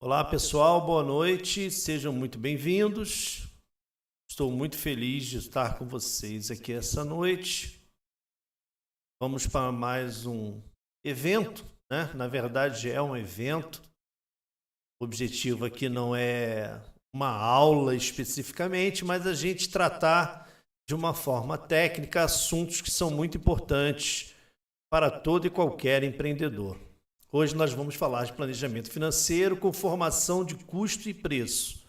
Olá, pessoal, boa noite, sejam muito bem-vindos. Estou muito feliz de estar com vocês aqui essa noite. Vamos para mais um evento, né? Na verdade, é um evento. O objetivo aqui não é uma aula especificamente, mas a gente tratar de uma forma técnica assuntos que são muito importantes para todo e qualquer empreendedor. Hoje nós vamos falar de planejamento financeiro com formação de custo e preço.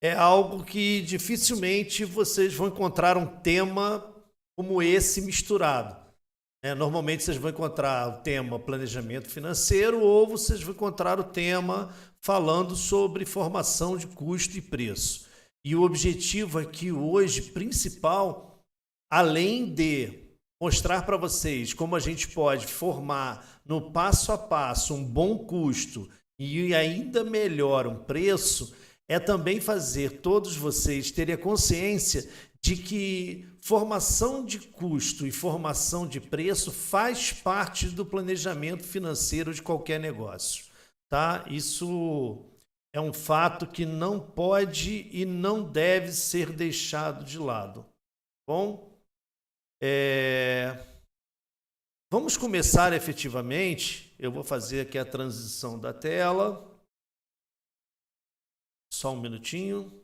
É algo que dificilmente vocês vão encontrar um tema como esse misturado. Normalmente vocês vão encontrar o tema planejamento financeiro ou vocês vão encontrar o tema falando sobre formação de custo e preço. E o objetivo aqui hoje, principal, além de mostrar para vocês como a gente pode formar no passo a passo um bom custo e ainda melhor um preço, é também fazer todos vocês terem a consciência de que formação de custo e formação de preço faz parte do planejamento financeiro de qualquer negócio, tá? Isso é um fato que não pode e não deve ser deixado de lado. Bom, vamos começar efetivamente. Eu vou fazer aqui a transição da tela. Só um minutinho.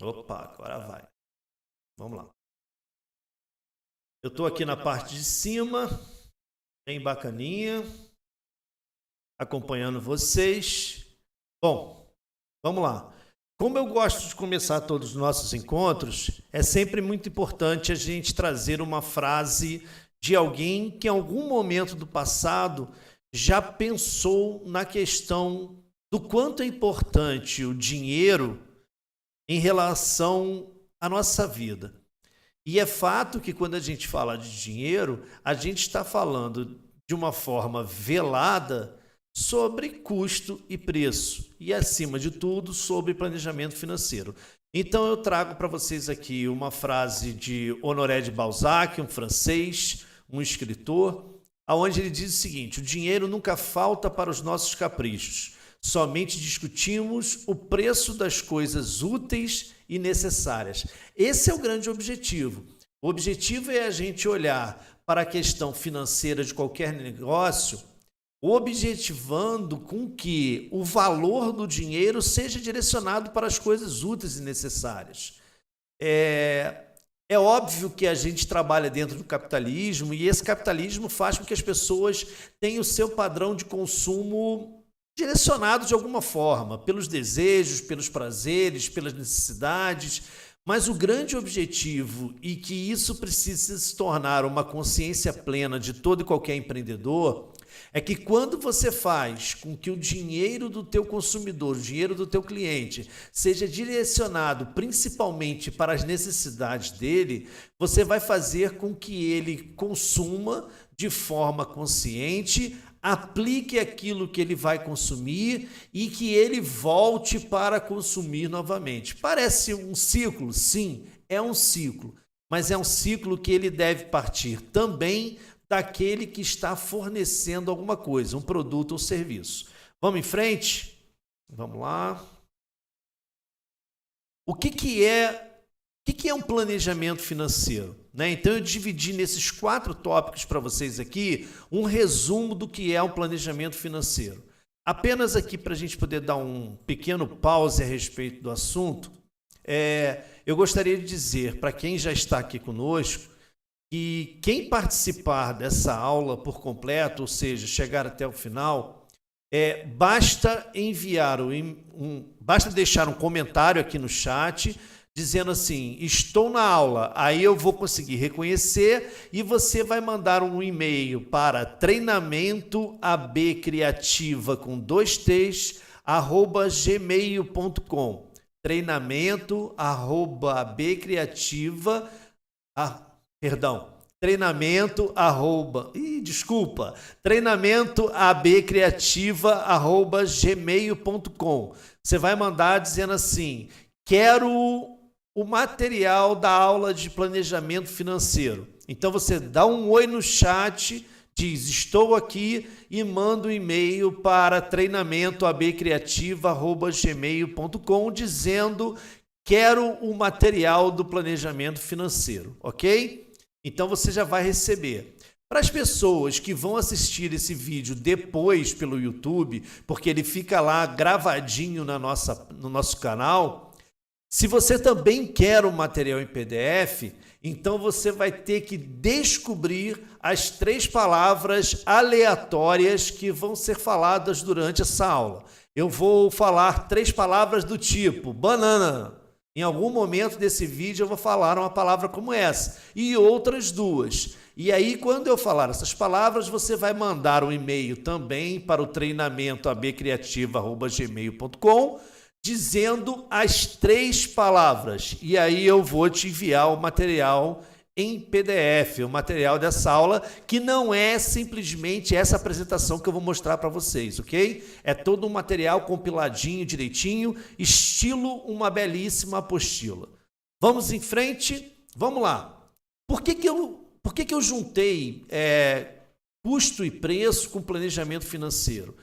Opa, agora vai. Vamos lá. Eu estou aqui na parte de cima, bem bacaninha, acompanhando vocês. Bom, vamos lá. Como eu gosto de começar todos os nossos encontros, é sempre muito importante a gente trazer uma frase de alguém que em algum momento do passado já pensou na questão do quanto é importante o dinheiro em relação à nossa vida. E é fato que quando a gente fala de dinheiro, a gente está falando de uma forma velada sobre custo e preço e, acima de tudo, sobre planejamento financeiro. Então, eu trago para vocês aqui uma frase de Honoré de Balzac, um francês, um escritor, onde ele diz o seguinte: o dinheiro nunca falta para os nossos caprichos, somente discutimos o preço das coisas úteis e necessárias. Esse é o grande objetivo. O objetivo é a gente olhar para a questão financeira de qualquer negócio, objetivando com que o valor do dinheiro seja direcionado para as coisas úteis e necessárias. É óbvio que a gente trabalha dentro do capitalismo e esse capitalismo faz com que as pessoas tenham o seu padrão de consumo direcionado de alguma forma, pelos desejos, pelos prazeres, pelas necessidades. Mas o grande objetivo, e que isso precisa se tornar uma consciência plena de todo e qualquer empreendedor, é que quando você faz com que o dinheiro do teu consumidor, o dinheiro do teu cliente, seja direcionado principalmente para as necessidades dele, você vai fazer com que ele consuma de forma consciente, aplique aquilo que ele vai consumir e que ele volte para consumir novamente. Parece um ciclo? Sim, é um ciclo, mas é um ciclo que ele deve partir também daquele que está fornecendo alguma coisa, um produto ou serviço. Vamos em frente? Vamos lá. O que é um planejamento financeiro? Então, eu dividi nesses 4 tópicos para vocês aqui um resumo do que é um planejamento financeiro. Apenas aqui para a gente poder dar um pequeno pause a respeito do assunto, eu gostaria de dizer para quem já está aqui conosco que quem participar dessa aula por completo, ou seja, chegar até o final, basta deixar um comentário aqui no chat dizendo assim: estou na aula, aí eu vou conseguir reconhecer e você vai mandar um e-mail para treinamentoabcriativa com 2 T's @gmail.com. treinamento@abcriativa treinamentoabcriativa@gmail.com. Você vai mandar dizendo assim: quero o material da aula de planejamento financeiro. Então você dá um oi no chat, diz estou aqui e manda um e-mail para treinamentoabcriativa@gmail.com dizendo quero o material do planejamento financeiro, ok? Então você já vai receber. Para as pessoas que vão assistir esse vídeo depois pelo YouTube, porque ele fica lá gravadinho no nosso canal, se você também quer o material em PDF, então você vai ter que descobrir as 3 palavras aleatórias que vão ser faladas durante essa aula. Eu vou falar 3 palavras do tipo banana. Em algum momento desse vídeo eu vou falar uma palavra como essa e outras 2. E aí, quando eu falar essas palavras, você vai mandar um e-mail também para o treinamentoabcriativa@gmail.com dizendo as 3 palavras. E aí eu vou te enviar o material em PDF, o material dessa aula, que não é simplesmente essa apresentação que eu vou mostrar para vocês, ok? É todo um material compiladinho, direitinho, estilo uma belíssima apostila. Vamos em frente? Vamos lá. Por que eu juntei custo e preço com planejamento financeiro?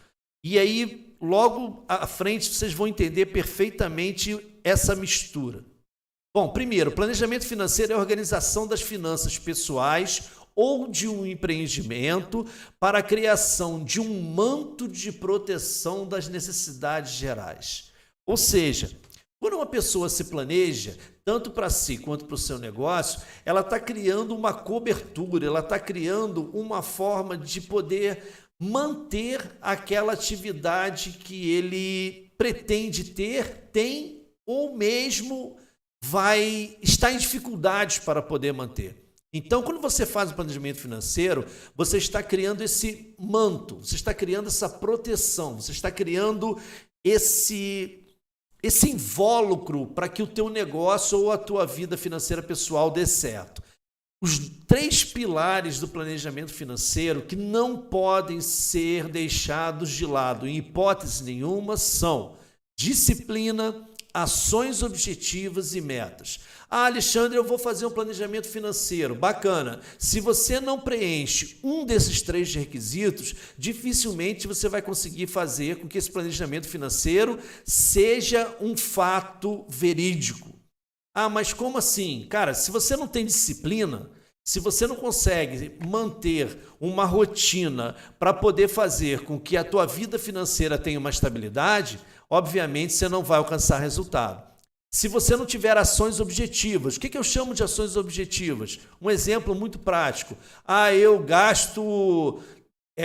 E aí, logo à frente, vocês vão entender perfeitamente essa mistura. Bom, primeiro, planejamento financeiro é a organização das finanças pessoais ou de um empreendimento para a criação de um manto de proteção das necessidades gerais. Ou seja, quando uma pessoa se planeja, tanto para si quanto para o seu negócio, ela está criando uma cobertura, ela está criando uma forma de poder manter aquela atividade que ele pretende ter, tem ou mesmo vai estar em dificuldades para poder manter. Então, quando você faz o planejamento financeiro, você está criando esse manto, você está criando essa proteção, você está criando esse invólucro para que o teu negócio ou a tua vida financeira pessoal dê certo. Os 3 pilares do planejamento financeiro que não podem ser deixados de lado em hipótese nenhuma são disciplina, ações objetivas e metas. Ah, Alexandre, eu vou fazer um planejamento financeiro. Bacana. Se você não preenche um desses 3 requisitos, dificilmente você vai conseguir fazer com que esse planejamento financeiro seja um fato verídico. Ah, mas como assim? Cara, se você não tem disciplina, se você não consegue manter uma rotina para poder fazer com que a tua vida financeira tenha uma estabilidade, obviamente você não vai alcançar resultado. Se você não tiver ações objetivas, o que eu chamo de ações objetivas? Um exemplo muito prático. Ah, eu gasto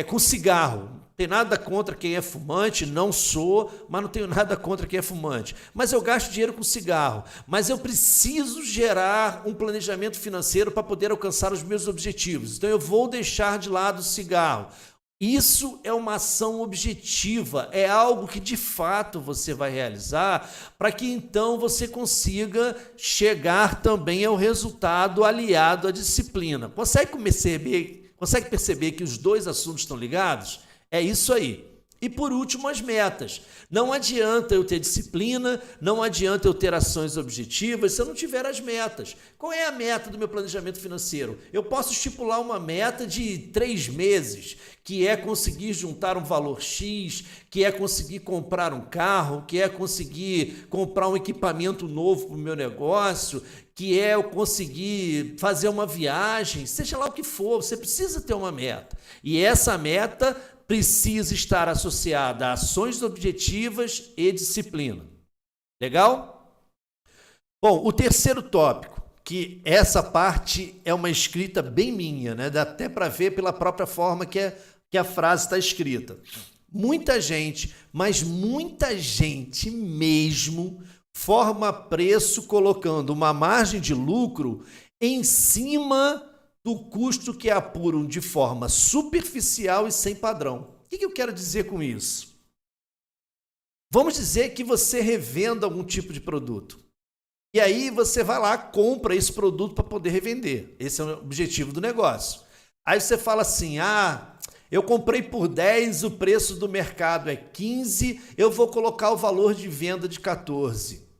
com cigarro. Não tenho nada contra quem é fumante, não sou, mas não tenho nada contra quem é fumante. Mas eu gasto dinheiro com cigarro. Mas eu preciso gerar um planejamento financeiro para poder alcançar os meus objetivos. Então eu vou deixar de lado o cigarro. Isso é uma ação objetiva, é algo que de fato você vai realizar para que então você consiga chegar também ao resultado aliado à disciplina. Consegue perceber que os 2 assuntos estão ligados? É isso aí. E por último, as metas. Não adianta eu ter disciplina, não adianta eu ter ações objetivas se eu não tiver as metas. Qual é a meta do meu planejamento financeiro? Eu posso estipular uma meta de 3 meses, que é conseguir juntar um valor X, que é conseguir comprar um carro, que é conseguir comprar um equipamento novo para o meu negócio, que é eu conseguir fazer uma viagem, seja lá o que for, você precisa ter uma meta. E essa meta precisa estar associada a ações objetivas e disciplina. Legal? Bom, o terceiro tópico, que essa parte é uma escrita bem minha, né? Dá até para ver pela própria forma que a frase está escrita. Muita gente, mas muita gente mesmo, forma preço colocando uma margem de lucro em cima do custo que apuram de forma superficial e sem padrão. O que eu quero dizer com isso? Vamos dizer que você revenda algum tipo de produto. E aí você vai lá, compra esse produto para poder revender. Esse é o objetivo do negócio. Aí você fala assim, eu comprei por 10, o preço do mercado é 15, eu vou colocar o valor de venda de 14.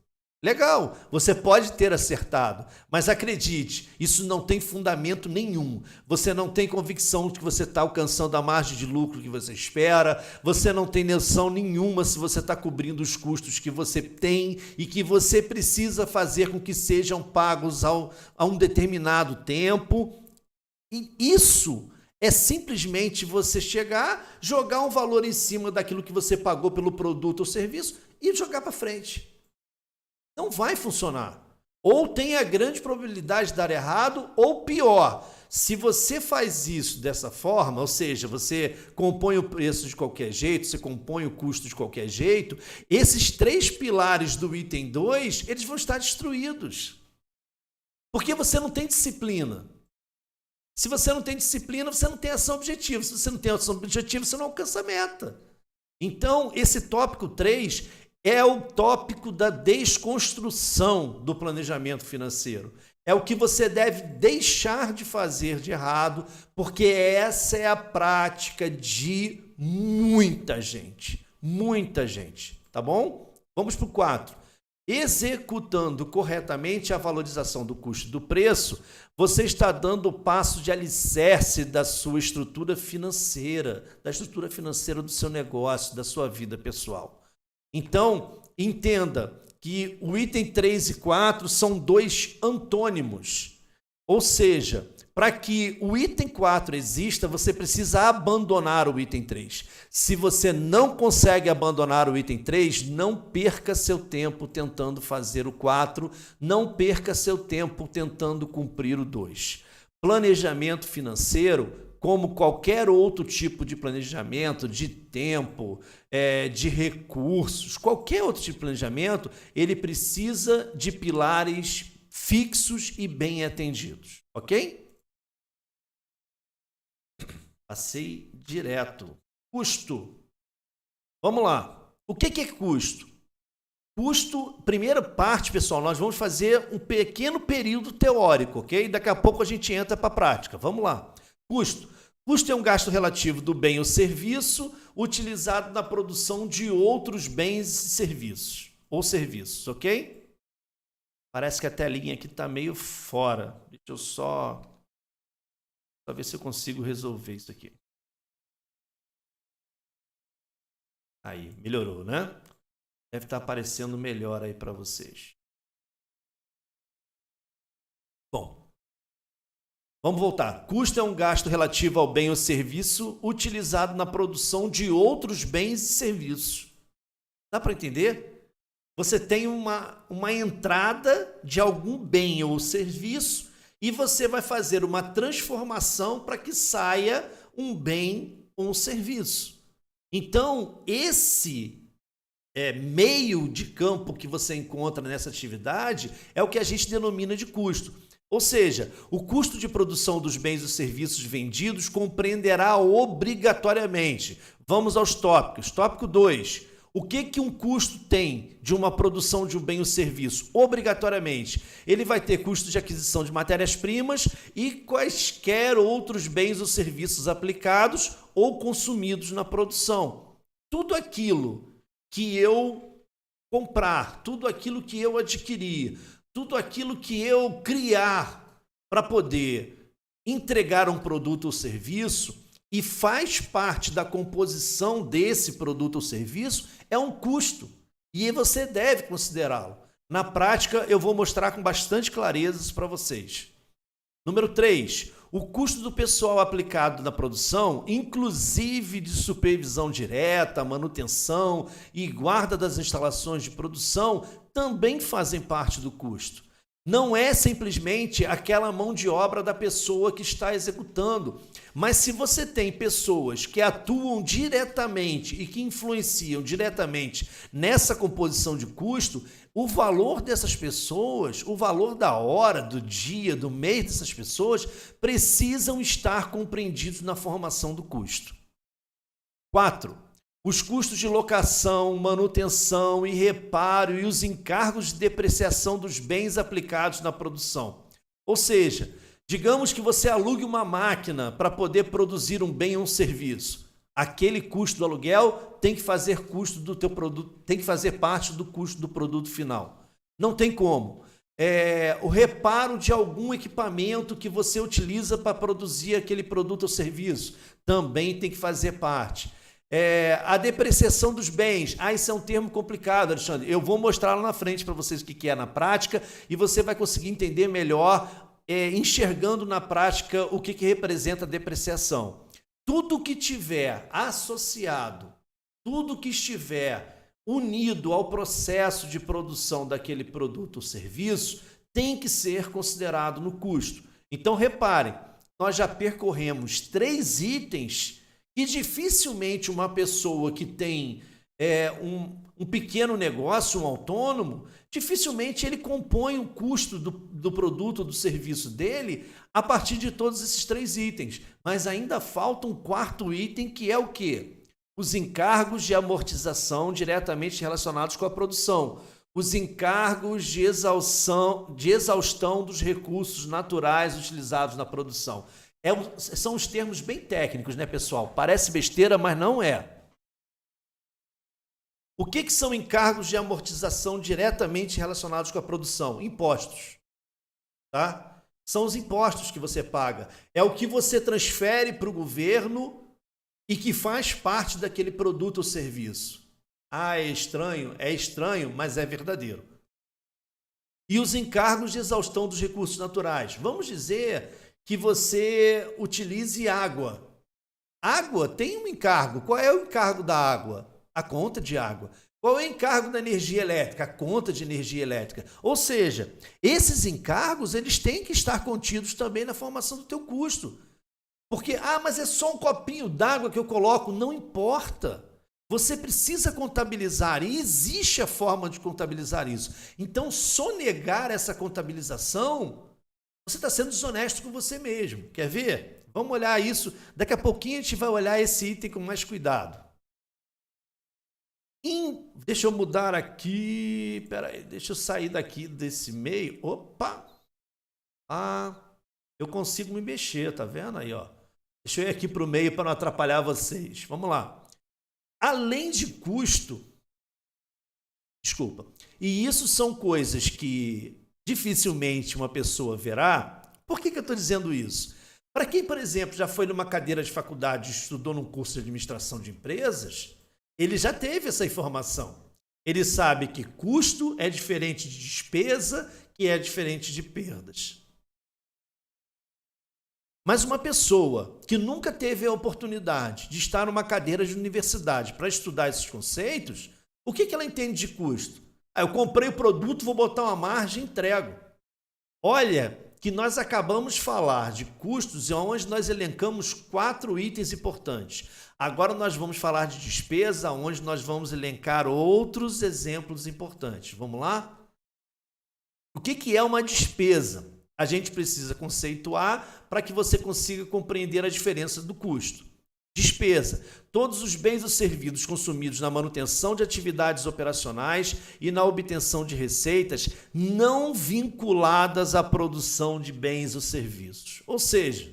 Legal, você pode ter acertado, mas acredite, isso não tem fundamento nenhum. Você não tem convicção de que você está alcançando a margem de lucro que você espera, você não tem noção nenhuma se você está cobrindo os custos que você tem e que você precisa fazer com que sejam pagos a um determinado tempo. E isso é simplesmente você chegar, jogar um valor em cima daquilo que você pagou pelo produto ou serviço e jogar para frente. Não vai funcionar. Ou tem a grande probabilidade de dar errado, ou pior, se você faz isso dessa forma, ou seja, você compõe o preço de qualquer jeito, você compõe o custo de qualquer jeito, esses 3 pilares do item 2, eles vão estar destruídos. Porque você não tem disciplina. Se você não tem disciplina, você não tem ação objetiva. Se você não tem ação objetiva, você não alcança a meta. Então, esse tópico 3 é o tópico da desconstrução do planejamento financeiro. É o que você deve deixar de fazer de errado, porque essa é a prática de muita gente, tá bom? Vamos para o 4. Executando corretamente a valorização do custo do preço, você está dando o passo de alicerce da sua estrutura financeira, da estrutura financeira do seu negócio, da sua vida pessoal. Então, entenda que o item 3 e 4 são 2 antônimos. Ou seja, para que o item 4 exista, você precisa abandonar o item 3. Se você não consegue abandonar o item 3, não perca seu tempo tentando fazer o 4, não perca seu tempo tentando cumprir o 2. Planejamento financeiro, como qualquer outro tipo de planejamento, de tempo, de recursos, qualquer outro tipo de planejamento, ele precisa de pilares fixos e bem atendidos, ok? Passei direto. Custo. Vamos lá. O que é custo? Custo, primeira parte, pessoal, nós vamos fazer um pequeno período teórico, ok? Daqui a pouco a gente entra para a prática. Vamos lá. Custo. Custo é um gasto relativo do bem ou serviço utilizado na produção de outros bens e serviços. Ou serviços, ok? Parece que a telinha aqui está meio fora. Deixa eu só ver se eu consigo resolver isso aqui. Aí, melhorou, né? Deve estar aparecendo melhor aí para vocês. Bom. Vamos voltar. Custo é um gasto relativo ao bem ou serviço utilizado na produção de outros bens e serviços. Dá para entender? Você tem uma entrada de algum bem ou serviço e você vai fazer uma transformação para que saia um bem ou um serviço. Então, esse meio de campo que você encontra nessa atividade é o que a gente denomina de custo. Ou seja, o custo de produção dos bens e serviços vendidos compreenderá obrigatoriamente. Vamos aos tópicos. Tópico 2. O que um custo tem de uma produção de um bem ou serviço? Obrigatoriamente, ele vai ter custo de aquisição de matérias-primas e quaisquer outros bens ou serviços aplicados ou consumidos na produção. Tudo aquilo que eu comprar, tudo aquilo que eu adquirir, tudo aquilo que eu criar para poder entregar um produto ou serviço e faz parte da composição desse produto ou serviço é um custo e você deve considerá-lo. Na prática, eu vou mostrar com bastante clareza isso para vocês. Número 3. O custo do pessoal aplicado na produção, inclusive de supervisão direta, manutenção e guarda das instalações de produção, também fazem parte do custo. Não é simplesmente aquela mão de obra da pessoa que está executando, mas se você tem pessoas que atuam diretamente e que influenciam diretamente nessa composição de custo, o valor dessas pessoas, o valor da hora, do dia, do mês dessas pessoas precisam estar compreendidos na formação do custo. 4. Os custos de locação, manutenção e reparo e os encargos de depreciação dos bens aplicados na produção. Ou seja, digamos que você alugue uma máquina para poder produzir um bem ou um serviço. Aquele custo do aluguel tem que fazer custo do teu produto, tem que fazer parte do custo do produto final. Não tem como. O reparo de algum equipamento que você utiliza para produzir aquele produto ou serviço também tem que fazer parte. A depreciação dos bens. Isso é um termo complicado, Alexandre. Eu vou mostrar lá na frente para vocês o que é na prática e você vai conseguir entender melhor, enxergando na prática o que representa a depreciação. Tudo que tiver associado, tudo que estiver unido ao processo de produção daquele produto ou serviço tem que ser considerado no custo. Então, reparem, nós já percorremos 3 itens que dificilmente uma pessoa que tem um pequeno negócio, um autônomo, dificilmente ele compõe o custo do produto ou do serviço dele a partir de todos esses 3 itens. Mas ainda falta um 4º item, que é o quê? Os encargos de amortização diretamente relacionados com a produção. Os encargos de exaustão dos recursos naturais utilizados na produção. São os termos bem técnicos, né, pessoal? Parece besteira, mas não é. O que são encargos de amortização diretamente relacionados com a produção? Impostos. Tá? São os impostos que você paga. É o que você transfere para o governo e que faz parte daquele produto ou serviço. É estranho? É estranho, mas é verdadeiro. E os encargos de exaustão dos recursos naturais. Vamos dizer que você utilize água. Água tem um encargo. Qual é o encargo da água? A conta de água. Qual é o encargo da energia elétrica? A conta de energia elétrica. Ou seja, esses encargos eles têm que estar contidos também na formação do teu custo. Porque, mas é só um copinho d'água que eu coloco. Não importa. Você precisa contabilizar e existe a forma de contabilizar isso. Então, sonegar essa contabilização, você está sendo desonesto com você mesmo. Quer ver? Vamos olhar isso. Daqui a pouquinho a gente vai olhar esse item com mais cuidado. Deixa eu mudar aqui. Peraí, deixa eu sair daqui desse meio. Opa! Eu consigo me mexer, tá vendo aí, ó? Deixa eu ir aqui para o meio para não atrapalhar vocês. Vamos lá. Além de custo, desculpa, e isso são coisas que dificilmente uma pessoa verá. Por que eu estou dizendo isso? Para quem, por exemplo, já foi numa cadeira de faculdade, estudou num curso de administração de empresas, ele já teve essa informação. Ele sabe que custo é diferente de despesa, que é diferente de perdas. Mas uma pessoa que nunca teve a oportunidade de estar numa cadeira de universidade para estudar esses conceitos, o que ela entende de custo? Eu comprei o produto, vou botar uma margem e entrego. Olha que nós acabamos de falar de custos e onde nós elencamos 4 itens importantes. Agora nós vamos falar de despesa, onde nós vamos elencar outros exemplos importantes. Vamos lá? O que é uma despesa? A gente precisa conceituar para que você consiga compreender a diferença do custo. Despesa: todos os bens ou serviços consumidos na manutenção de atividades operacionais e na obtenção de receitas não vinculadas à produção de bens ou serviços. Ou seja,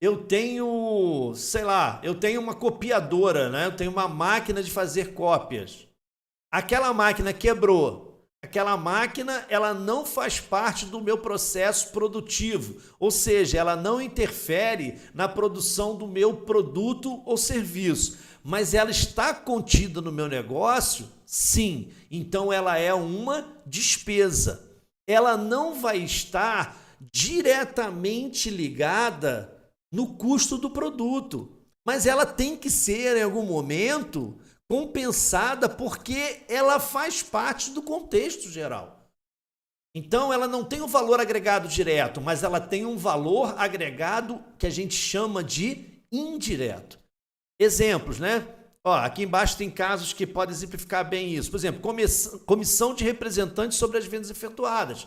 eu tenho, eu tenho uma copiadora, né? Eu tenho uma máquina de fazer cópias. Aquela máquina quebrou. Aquela máquina, ela não faz parte do meu processo produtivo, ou seja, ela não interfere na produção do meu produto ou serviço, mas ela está contida no meu negócio? Sim. Então ela é uma despesa. Ela não vai estar diretamente ligada no custo do produto, mas ela tem que ser, em algum momento, compensada porque ela faz parte do contexto geral. Então, ela não tem um valor agregado direto, mas ela tem um valor agregado que a gente chama de indireto. Exemplos, né? Aqui embaixo tem casos que podem exemplificar bem isso. Por exemplo, comissão de representantes sobre as vendas efetuadas.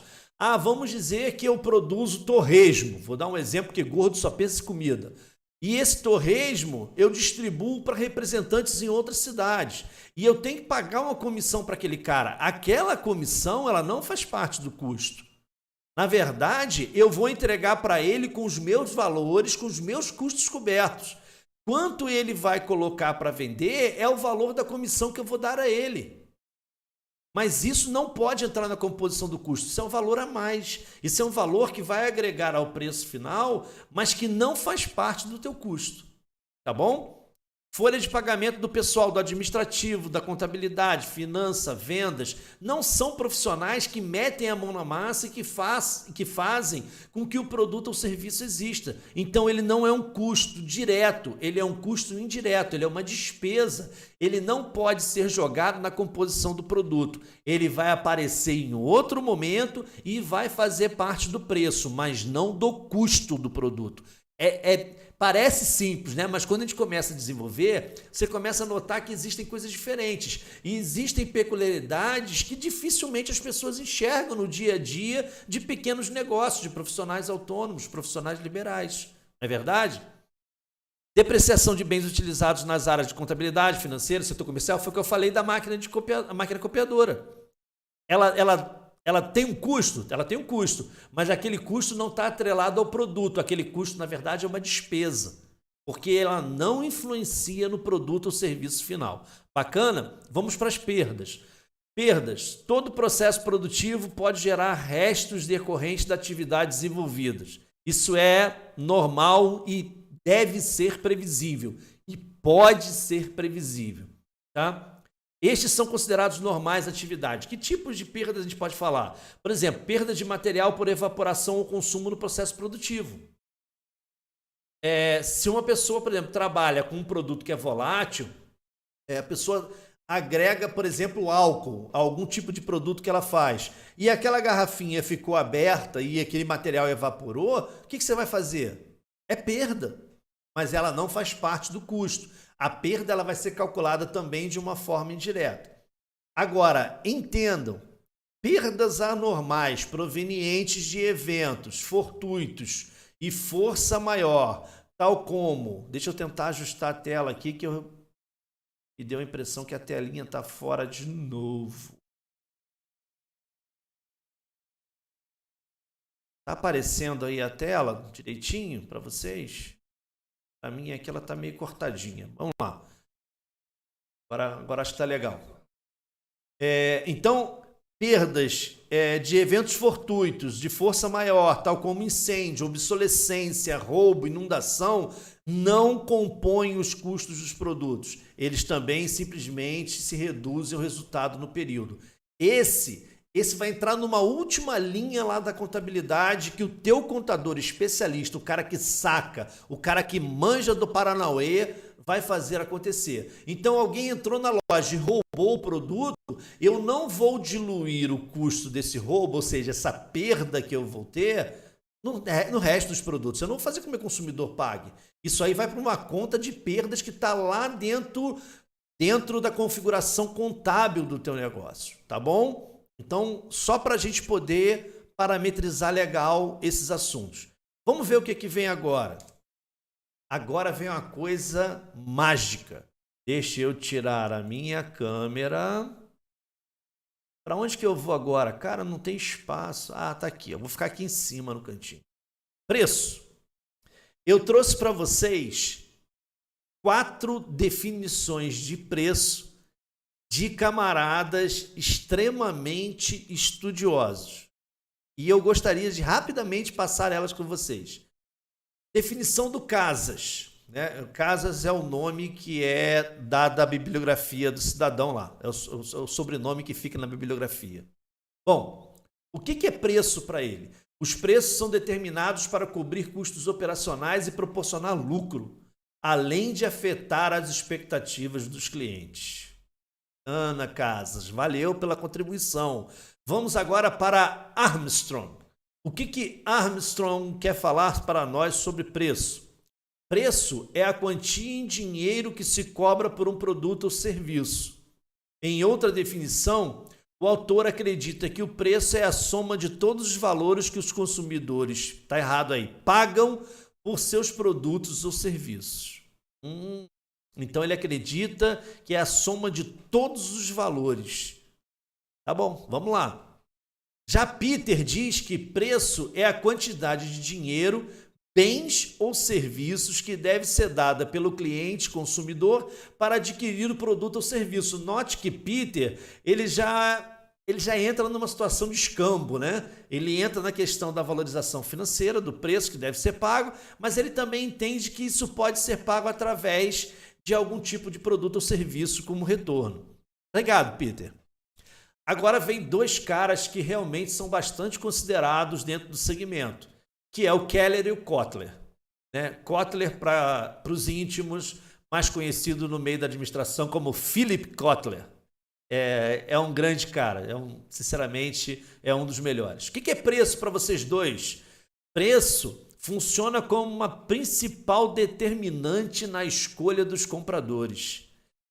Vamos dizer que eu produzo torresmo. Vou dar um exemplo, que gordo só pensa em comida. E esse torresmo eu distribuo para representantes em outras cidades. E eu tenho que pagar uma comissão para aquele cara. Aquela comissão, ela não faz parte do custo. Na verdade, eu vou entregar para ele com os meus valores, com os meus custos cobertos. Quanto ele vai colocar para vender é o valor da comissão que eu vou dar a ele. Mas isso não pode entrar na composição do custo. Isso é um valor a mais. Isso é um valor que vai agregar ao preço final, mas que não faz parte do teu custo. Tá bom? Folha de pagamento do pessoal do administrativo, da contabilidade, finança, vendas, não são profissionais que metem a mão na massa e que fazem com que o produto ou serviço exista. Então ele não é um custo direto, ele é um custo indireto, ele é uma despesa. Ele não pode ser jogado na composição do produto. Ele vai aparecer em outro momento e vai fazer parte do preço, mas não do custo do produto. Parece simples, né? Mas quando a gente começa a desenvolver, você começa a notar que existem coisas diferentes e existem peculiaridades que dificilmente as pessoas enxergam no dia a dia de pequenos negócios, de profissionais autônomos, profissionais liberais. Não é verdade? Depreciação de bens utilizados nas áreas de contabilidade, financeiro, setor comercial, foi o que eu falei da máquina copiadora. Ela tem um custo, mas aquele custo não está atrelado ao produto. Aquele custo, na verdade, é uma despesa, porque ela não influencia no produto ou serviço final. Bacana? Vamos para as perdas. Perdas. Todo processo produtivo pode gerar restos decorrentes da atividade desenvolvidas. Isso é normal e deve ser previsível. E pode ser previsível. Tá? Estes são considerados normais atividades. Que tipos de perdas a gente pode falar? Por exemplo, perda de material por evaporação ou consumo no processo produtivo. Se uma pessoa, por exemplo, trabalha com um produto que é volátil, a pessoa agrega, por exemplo, álcool a algum tipo de produto que ela faz, e aquela garrafinha ficou aberta e aquele material evaporou, o que você vai fazer? É perda, mas ela não faz parte do custo. A perda ela vai ser calculada também de uma forma indireta. Agora, entendam, perdas anormais provenientes de eventos fortuitos e força maior, tal como... Deixa eu tentar ajustar a tela aqui, que me deu a impressão que a telinha está fora de novo. Está aparecendo aí a tela direitinho para vocês? A minha aqui ela está meio cortadinha. Vamos lá. Agora acho que está legal. Então, perdas de eventos fortuitos, de força maior, tal como incêndio, obsolescência, roubo, inundação, não compõem os custos dos produtos. Eles também simplesmente se reduzem o resultado no período. Esse vai entrar numa última linha lá da contabilidade que o teu contador especialista, o cara que saca, o cara que manja do Paranauê, vai fazer acontecer. Então alguém entrou na loja e roubou o produto, eu não vou diluir o custo desse roubo, ou seja, essa perda que eu vou ter no resto dos produtos. Eu não vou fazer com que o meu consumidor pague. Isso aí vai para uma conta de perdas que está lá dentro da configuração contábil do teu negócio, tá bom? Então, só para a gente poder parametrizar legal esses assuntos. Vamos ver o que vem agora. Agora vem uma coisa mágica. Deixa eu tirar a minha câmera. Para onde que eu vou agora? Cara, não tem espaço. Ah, tá aqui. Eu vou ficar aqui em cima no cantinho. Preço. Eu trouxe para vocês 4 definições de preço de camaradas extremamente estudiosos. E eu gostaria de rapidamente passar elas com vocês. Definição do Casas. Né? Casas é o nome que é dado à bibliografia do cidadão lá. É o sobrenome que fica na bibliografia. Bom, o que é preço para ele? Os preços são determinados para cobrir custos operacionais e proporcionar lucro, além de afetar as expectativas dos clientes. Ana Casas, valeu pela contribuição. Vamos agora para Armstrong. O que Armstrong quer falar para nós sobre preço? Preço é a quantia em dinheiro que se cobra por um produto ou serviço. Em outra definição, o autor acredita que o preço é a soma de todos os valores que os consumidores, tá errado aí, pagam por seus produtos ou serviços. Então ele acredita que é a soma de todos os valores. Tá bom, vamos lá. Já Peter diz que preço é a quantidade de dinheiro, bens ou serviços que deve ser dada pelo cliente consumidor para adquirir o produto ou serviço. Note que Peter ele já ele já entra numa situação de escambo, né? Ele entra na questão da valorização financeira, do preço que deve ser pago, mas ele também entende que isso pode ser pago através de algum tipo de produto ou serviço como retorno. Obrigado, Peter. Agora vem dois caras que realmente são bastante considerados dentro do segmento, que é o Keller e o Kotler. Né? Kotler, para os íntimos, mais conhecido no meio da administração como Philip Kotler. É um grande cara, sinceramente, é um dos melhores. O que é preço para vocês dois? Preço funciona como uma principal determinante na escolha dos compradores,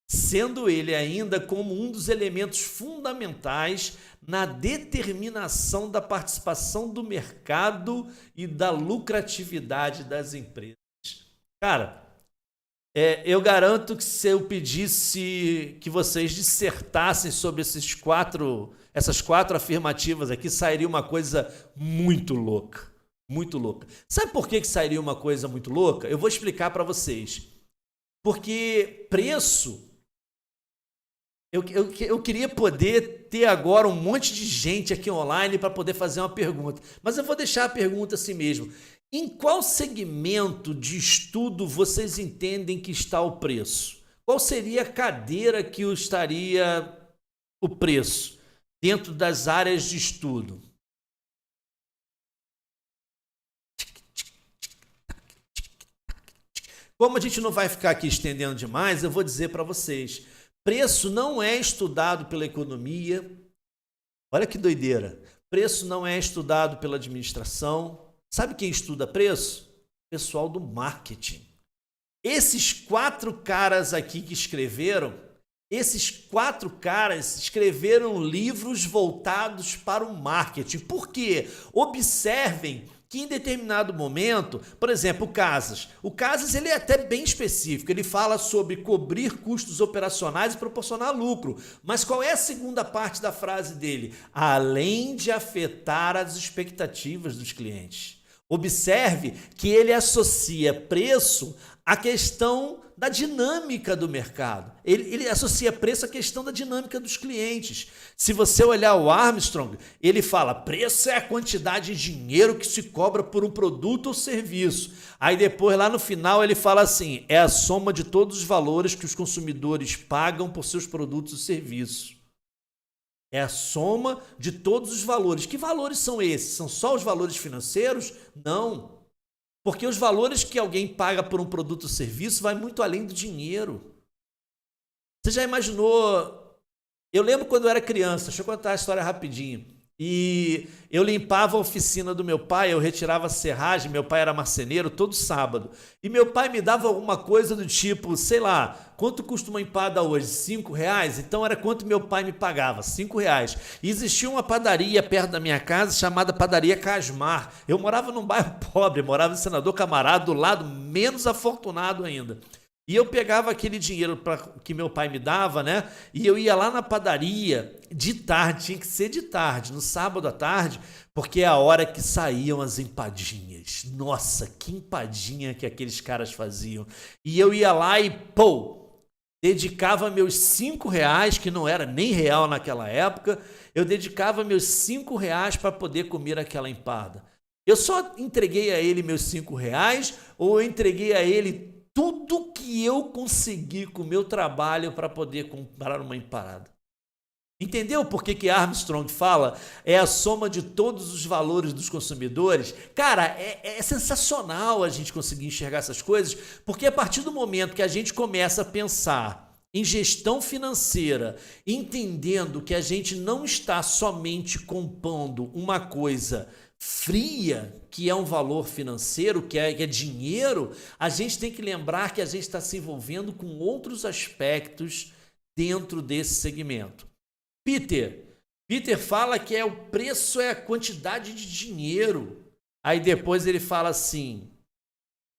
sendo ele ainda como um dos elementos fundamentais na determinação da participação do mercado e da lucratividade das empresas. Cara, eu garanto que se eu pedisse que vocês dissertassem sobre essas quatro afirmativas aqui, sairia uma coisa muito louca. Muito louca. Sabe por que sairia uma coisa muito louca? Eu vou explicar para vocês. Porque preço... Eu queria poder ter agora um monte de gente aqui online para poder fazer uma pergunta. Mas eu vou deixar a pergunta assim mesmo. Em qual segmento de estudo vocês entendem que está o preço? Qual seria a cadeira que estaria o preço dentro das áreas de estudo? Como a gente não vai ficar aqui estendendo demais, eu vou dizer para vocês. Preço não é estudado pela economia. Olha que doideira. Preço não é estudado pela administração. Sabe quem estuda preço? Pessoal do marketing. Esses quatro caras aqui que escreveram, escreveram livros voltados para o marketing. Por quê? Observem que em determinado momento, por exemplo, o Casas ele é até bem específico, ele fala sobre cobrir custos operacionais e proporcionar lucro, mas qual é a segunda parte da frase dele? Além de afetar as expectativas dos clientes. Observe que ele associa preço à questão da dinâmica do mercado. Ele associa preço à questão da dinâmica dos clientes. Se você olhar o Armstrong, ele fala, preço é a quantidade de dinheiro que se cobra por um produto ou serviço. Aí depois, lá no final, ele fala assim, é a soma de todos os valores que os consumidores pagam por seus produtos e serviços. É a soma de todos os valores. Que valores são esses? São só os valores financeiros? Não. Porque os valores que alguém paga por um produto ou serviço vai muito além do dinheiro. Você já imaginou? Eu lembro quando eu era criança, deixa eu contar a história rapidinho. E eu limpava a oficina do meu pai, eu retirava a serragem, meu pai era marceneiro todo sábado. E meu pai me dava alguma coisa do tipo, sei lá, quanto custa uma empada hoje? R$5? Então era quanto meu pai me pagava, R$5. E existia uma padaria perto da minha casa chamada Padaria Casmar. Eu morava num bairro pobre, morava em Senador Camarada, do lado menos afortunado ainda. E eu pegava aquele dinheiro que meu pai me dava, né? E eu ia lá na padaria de tarde, tinha que ser de tarde, no sábado à tarde, porque é a hora que saíam as empadinhas. Nossa, que empadinha que aqueles caras faziam. E eu ia lá e, dedicava meus R$5, que não era nem real naquela época, eu dedicava meus R$5 para poder comer aquela empada. Eu só entreguei a ele meus R$5 ou eu entreguei a ele tudo que eu consegui com o meu trabalho para poder comprar uma empada. Entendeu por que Armstrong fala é a soma de todos os valores dos consumidores? Cara, é sensacional a gente conseguir enxergar essas coisas, porque a partir do momento que a gente começa a pensar em gestão financeira, entendendo que a gente não está somente compondo uma coisa fria, que é um valor financeiro, que é dinheiro, a gente tem que lembrar que a gente está se envolvendo com outros aspectos dentro desse segmento. Peter fala que o preço é a quantidade de dinheiro. Aí depois ele fala assim,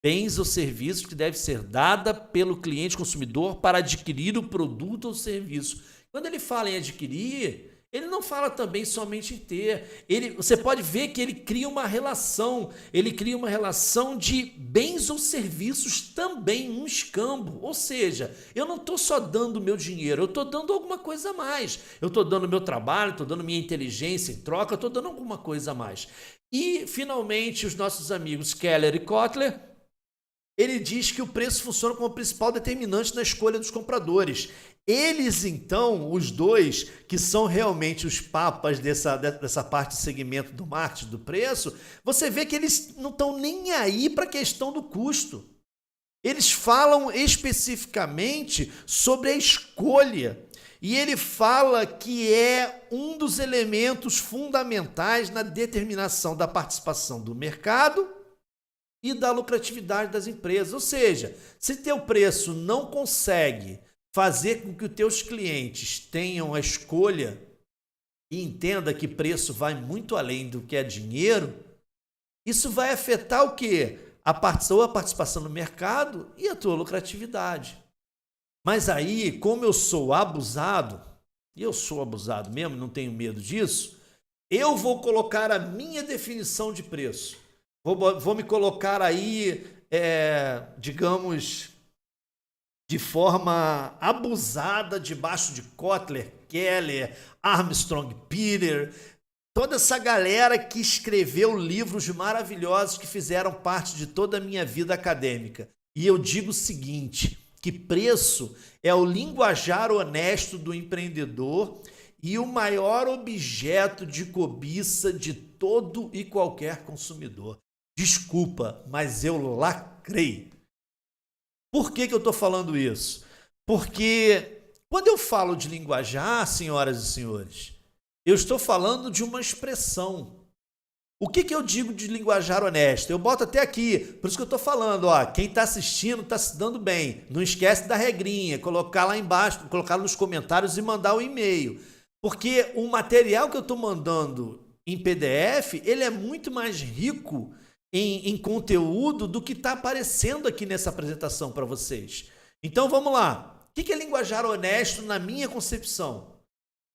bens ou serviços que deve ser dada pelo cliente consumidor para adquirir o produto ou serviço. Quando ele fala em adquirir, Ele não fala também somente em ter. Você pode ver que ele cria uma relação. Ele cria uma relação de bens ou serviços também, um escambo. Ou seja, eu não estou só dando meu dinheiro, eu estou dando alguma coisa a mais. Eu estou dando meu trabalho, estou dando minha inteligência em troca, eu estou dando alguma coisa a mais. E, finalmente, os nossos amigos Keller e Kotler, ele diz que o preço funciona como principal determinante na escolha dos compradores. Eles, então, os dois, que são realmente os papas dessa parte de segmento do marketing, do preço, você vê que eles não estão nem aí para a questão do custo. Eles falam especificamente sobre a escolha. E ele fala que é um dos elementos fundamentais na determinação da participação do mercado e da lucratividade das empresas. Ou seja, se teu preço não consegue fazer com que os teus clientes tenham a escolha e entenda que preço vai muito além do que é dinheiro, isso vai afetar o quê? A participação no mercado e a tua lucratividade. Mas aí, como eu sou abusado, e eu sou abusado mesmo, não tenho medo disso, eu vou colocar a minha definição de preço. Vou me colocar aí, digamos, de forma abusada debaixo de Kotler, Keller, Armstrong, Peter, toda essa galera que escreveu livros maravilhosos que fizeram parte de toda a minha vida acadêmica. E eu digo o seguinte, que preço é o linguajar honesto do empreendedor e o maior objeto de cobiça de todo e qualquer consumidor. Desculpa, mas eu lacrei. Por que eu estou falando isso? Porque quando eu falo de linguajar, senhoras e senhores, eu estou falando de uma expressão. O que eu digo de linguajar honesto? Eu boto até aqui, por isso que eu estou falando, ó, quem está assistindo está se dando bem. Não esquece da regrinha, colocar lá embaixo, colocar nos comentários e mandar o e-mail. Porque o material que eu estou mandando em PDF, ele é muito mais rico em conteúdo do que está aparecendo aqui nessa apresentação para vocês. Então vamos lá. O que é linguajar honesto na minha concepção?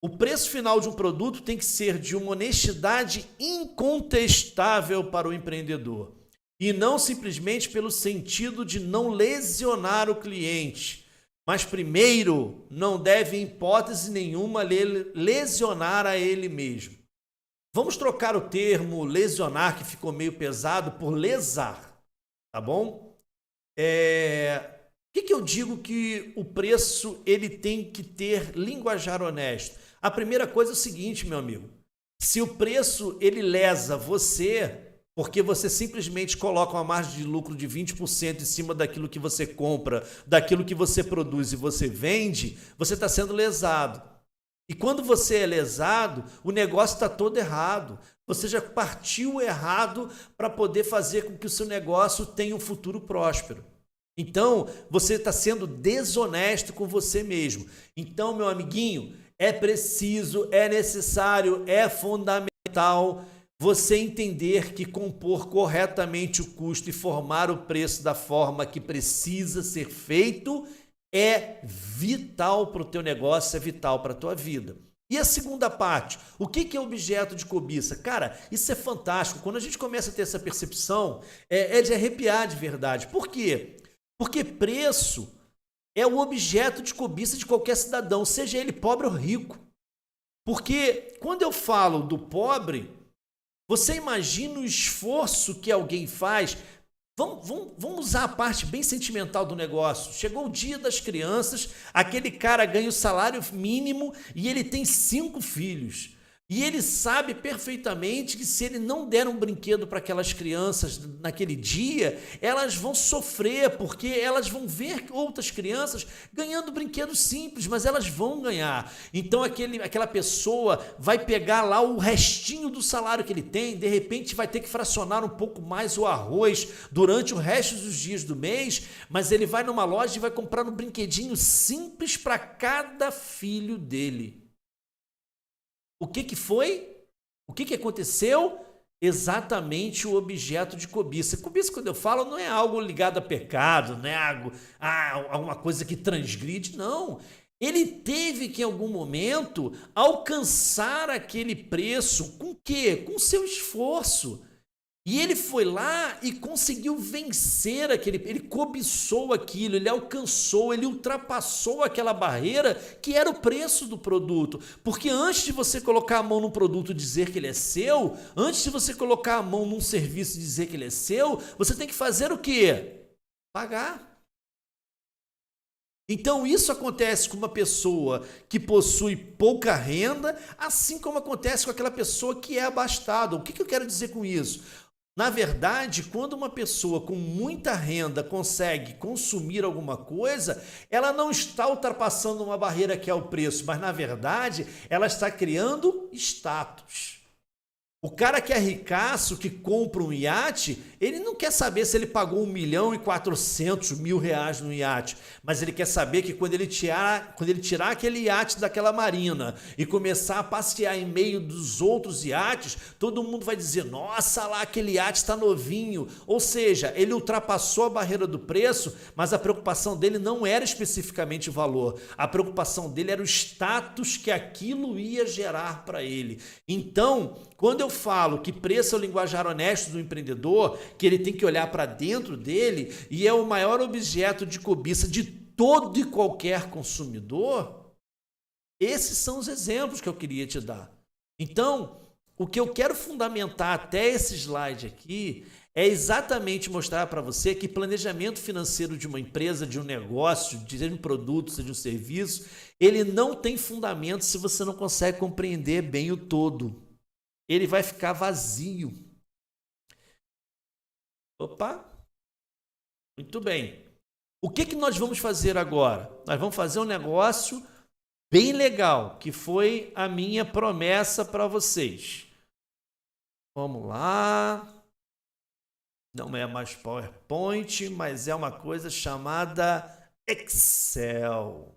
O preço final de um produto tem que ser de uma honestidade incontestável para o empreendedor e não simplesmente pelo sentido de não lesionar o cliente. Mas primeiro, não deve em hipótese nenhuma lesionar a ele mesmo. Vamos trocar o termo lesionar, que ficou meio pesado, por lesar, tá bom? O que eu digo que o preço ele tem que ter linguajar honesto? A primeira coisa é o seguinte, meu amigo. Se o preço ele lesa você, porque você simplesmente coloca uma margem de lucro de 20% em cima daquilo que você compra, daquilo que você produz e você vende, você está sendo lesado. E quando você é lesado, o negócio está todo errado. Você já partiu errado para poder fazer com que o seu negócio tenha um futuro próspero. Então, você está sendo desonesto com você mesmo. Então, meu amiguinho, é preciso, é necessário, é fundamental você entender que compor corretamente o custo e formar o preço da forma que precisa ser feito é vital para o teu negócio, é vital para a tua vida. E a segunda parte, o que é objeto de cobiça? Cara, isso é fantástico. Quando a gente começa a ter essa percepção, é de arrepiar de verdade. Por quê? Porque preço é o objeto de cobiça de qualquer cidadão, seja ele pobre ou rico. Porque quando eu falo do pobre, você imagina o esforço que alguém faz. Vamos usar a parte bem sentimental do negócio. Chegou o dia das crianças, aquele cara ganha o salário mínimo e ele tem 5 filhos. E ele sabe perfeitamente que se ele não der um brinquedo para aquelas crianças naquele dia, elas vão sofrer, porque elas vão ver outras crianças ganhando brinquedos simples, mas elas vão ganhar. Então aquela pessoa vai pegar lá o restinho do salário que ele tem, de repente vai ter que fracionar um pouco mais o arroz durante o resto dos dias do mês, mas ele vai numa loja e vai comprar um brinquedinho simples para cada filho dele. O que foi? O que aconteceu? Exatamente o objeto de cobiça. Cobiça, quando eu falo, não é algo ligado a pecado, não é algo, alguma coisa que transgride, não. Ele teve que, em algum momento, alcançar aquele preço com o quê? Com seu esforço. E ele foi lá e conseguiu vencer ele cobiçou aquilo, ele alcançou, ele ultrapassou aquela barreira que era o preço do produto. Porque antes de você colocar a mão no produto e dizer que ele é seu, antes de você colocar a mão num serviço e dizer que ele é seu, você tem que fazer o quê? Pagar. Então isso acontece com uma pessoa que possui pouca renda, assim como acontece com aquela pessoa que é abastada. O que eu quero dizer com isso? Na verdade, quando uma pessoa com muita renda consegue consumir alguma coisa, ela não está ultrapassando uma barreira que é o preço, mas na verdade ela está criando status. O cara que é ricaço, que compra um iate, ele não quer saber se ele pagou 1.400.000 reais no iate, mas ele quer saber que quando ele tirar aquele iate daquela marina e começar a passear em meio dos outros iates, todo mundo vai dizer, nossa, lá aquele iate está novinho. Ou seja, ele ultrapassou a barreira do preço, mas a preocupação dele não era especificamente o valor. A preocupação dele era o status que aquilo ia gerar para ele. Então, quando eu falo que preço é o linguajar honesto do empreendedor, que ele tem que olhar para dentro dele e é o maior objeto de cobiça de todo e qualquer consumidor, esses são os exemplos que eu queria te dar. Então, o que eu quero fundamentar até esse slide aqui é exatamente mostrar para você que planejamento financeiro de uma empresa, de um negócio, de um produto, seja um serviço, ele não tem fundamento se você não consegue compreender bem o todo. Ele vai ficar vazio. Opa! Muito bem. O que nós vamos fazer agora? Nós vamos fazer um negócio bem legal, que foi a minha promessa para vocês. Vamos lá. Não é mais PowerPoint, mas é uma coisa chamada Excel.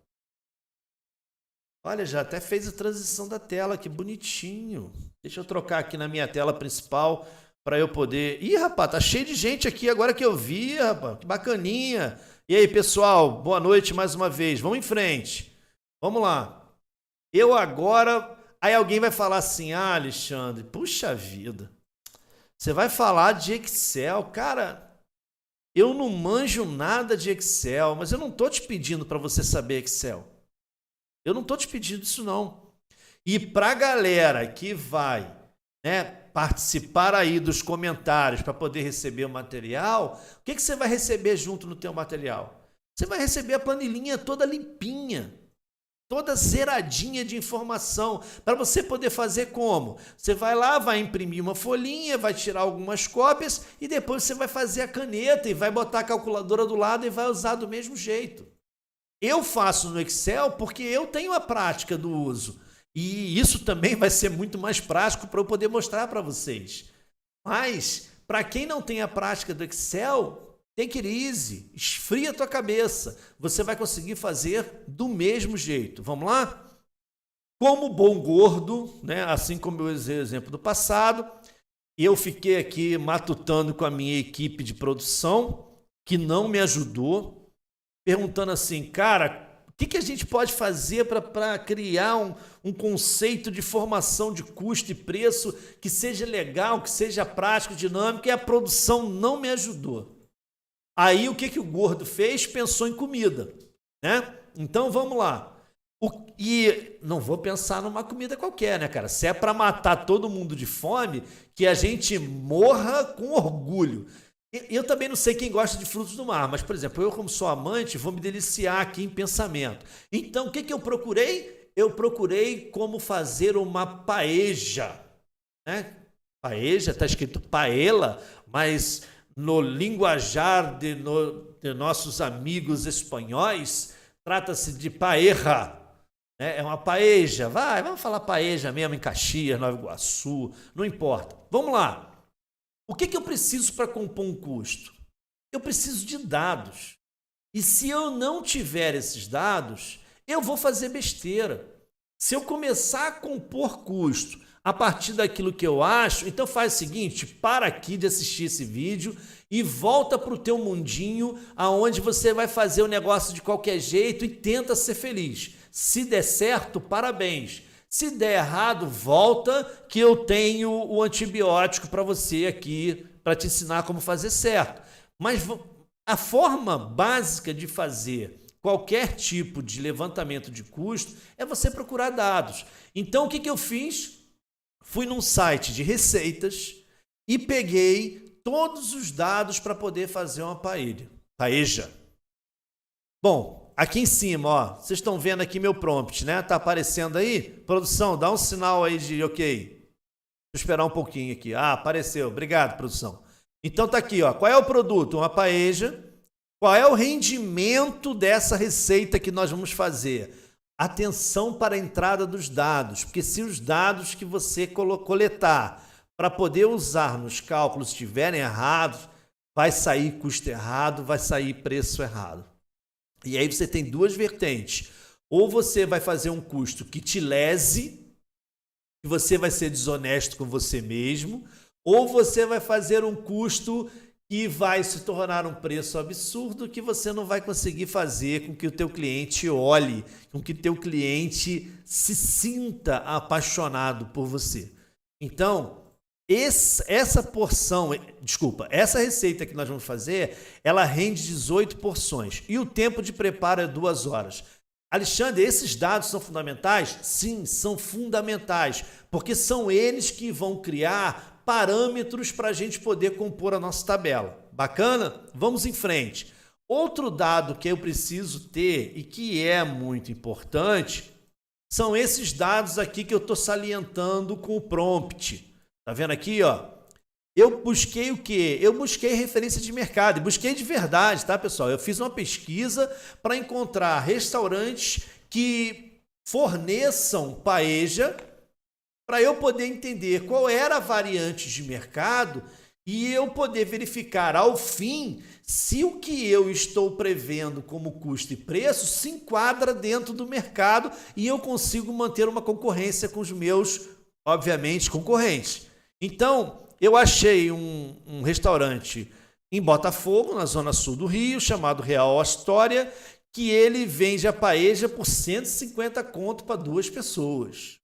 Olha, já até fez a transição da tela, que bonitinho. Deixa eu trocar aqui na minha tela principal para eu poder... Ih, rapaz, tá cheio de gente aqui agora que eu vi, rapaz. Que bacaninha. E aí, pessoal, boa noite mais uma vez. Vamos em frente. Vamos lá. Eu agora... Aí alguém vai falar assim, ah, Alexandre, puxa vida. Você vai falar de Excel. Cara, eu não manjo nada de Excel, mas eu não tô te pedindo para você saber Excel. Eu não estou te pedindo isso, não. E para a galera que vai, né, participar aí dos comentários para poder receber o material, o que você vai receber junto no teu material? Você vai receber a planilhinha toda limpinha, toda zeradinha de informação, para você poder fazer como? Você vai lá, vai imprimir uma folhinha, vai tirar algumas cópias e depois você vai fazer a caneta e vai botar a calculadora do lado e vai usar do mesmo jeito. Eu faço no Excel porque eu tenho a prática do uso. E isso também vai ser muito mais prático para eu poder mostrar para vocês. Mas, para quem não tem a prática do Excel, take it easy, esfria a tua cabeça. Você vai conseguir fazer do mesmo jeito. Vamos lá? Como bom gordo, né? Assim como eu usei o exemplo do passado, eu fiquei aqui matutando com a minha equipe de produção, que não me ajudou, perguntando assim, cara, o que a gente pode fazer para criar um conceito de formação de custo e preço que seja legal, que seja prático, dinâmico, e a produção não me ajudou. Aí o que o gordo fez? Pensou em comida, né? Então vamos lá. E não vou pensar numa comida qualquer, né, cara? Se é para matar todo mundo de fome, que a gente morra com orgulho. Eu também não sei quem gosta de frutos do mar, mas, por exemplo, eu como sou amante, vou me deliciar aqui em pensamento. Então, o que eu procurei? Eu procurei como fazer uma paella, né? Paella, está escrito paella, mas no linguajar de nossos amigos espanhóis, trata-se de paella, né? É uma paella, vamos falar paella mesmo em Caxias, Nova Iguaçu, não importa. Vamos lá. O que eu preciso para compor um custo? Eu preciso de dados. E se eu não tiver esses dados, eu vou fazer besteira. Se eu começar a compor custo a partir daquilo que eu acho, então faz o seguinte, para aqui de assistir esse vídeo e volta para o teu mundinho, aonde você vai fazer o negócio de qualquer jeito e tenta ser feliz. Se der certo, parabéns. Se der errado, volta que eu tenho o antibiótico para você aqui, para te ensinar como fazer certo. Mas a forma básica de fazer qualquer tipo de levantamento de custo é você procurar dados. Então, o que eu fiz? Fui num site de receitas e peguei todos os dados para poder fazer uma paeja. Bom, aqui em cima, ó, vocês estão vendo aqui meu prompt, né? Tá aparecendo aí? Produção, dá um sinal aí de ok. Deixa eu esperar um pouquinho aqui. Ah, apareceu. Obrigado, produção. Então tá aqui, ó. Qual é o produto? Uma paeja. Qual é o rendimento dessa receita que nós vamos fazer? Atenção para a entrada dos dados, porque se os dados que você coletar para poder usar nos cálculos estiverem errados, vai sair custo errado, vai sair preço errado. E aí você tem duas vertentes. Ou você vai fazer um custo que te lese, que você vai ser desonesto com você mesmo, ou você vai fazer um custo que vai se tornar um preço absurdo que você não vai conseguir fazer com que o teu cliente olhe, com que o teu cliente se sinta apaixonado por você. Então, essa receita que nós vamos fazer, ela rende 18 porções e o tempo de preparo é 2 horas. Alexandre, esses dados são fundamentais? Sim, são fundamentais, porque são eles que vão criar parâmetros para a gente poder compor a nossa tabela. Bacana? Vamos em frente. Outro dado que eu preciso ter e que é muito importante são esses dados aqui que eu estou salientando com o prompt. Tá vendo aqui, ó? Eu busquei o quê? Eu busquei referência de mercado, e busquei de verdade, tá, pessoal? Eu fiz uma pesquisa para encontrar restaurantes que forneçam paeja para eu poder entender qual era a variante de mercado e eu poder verificar, ao fim, se o que eu estou prevendo como custo e preço se enquadra dentro do mercado e eu consigo manter uma concorrência com os meus, obviamente, concorrentes. Então, eu achei um restaurante em Botafogo, na zona sul do Rio, chamado Real Astoria, que ele vende a paeja por 150 conto para 2 pessoas.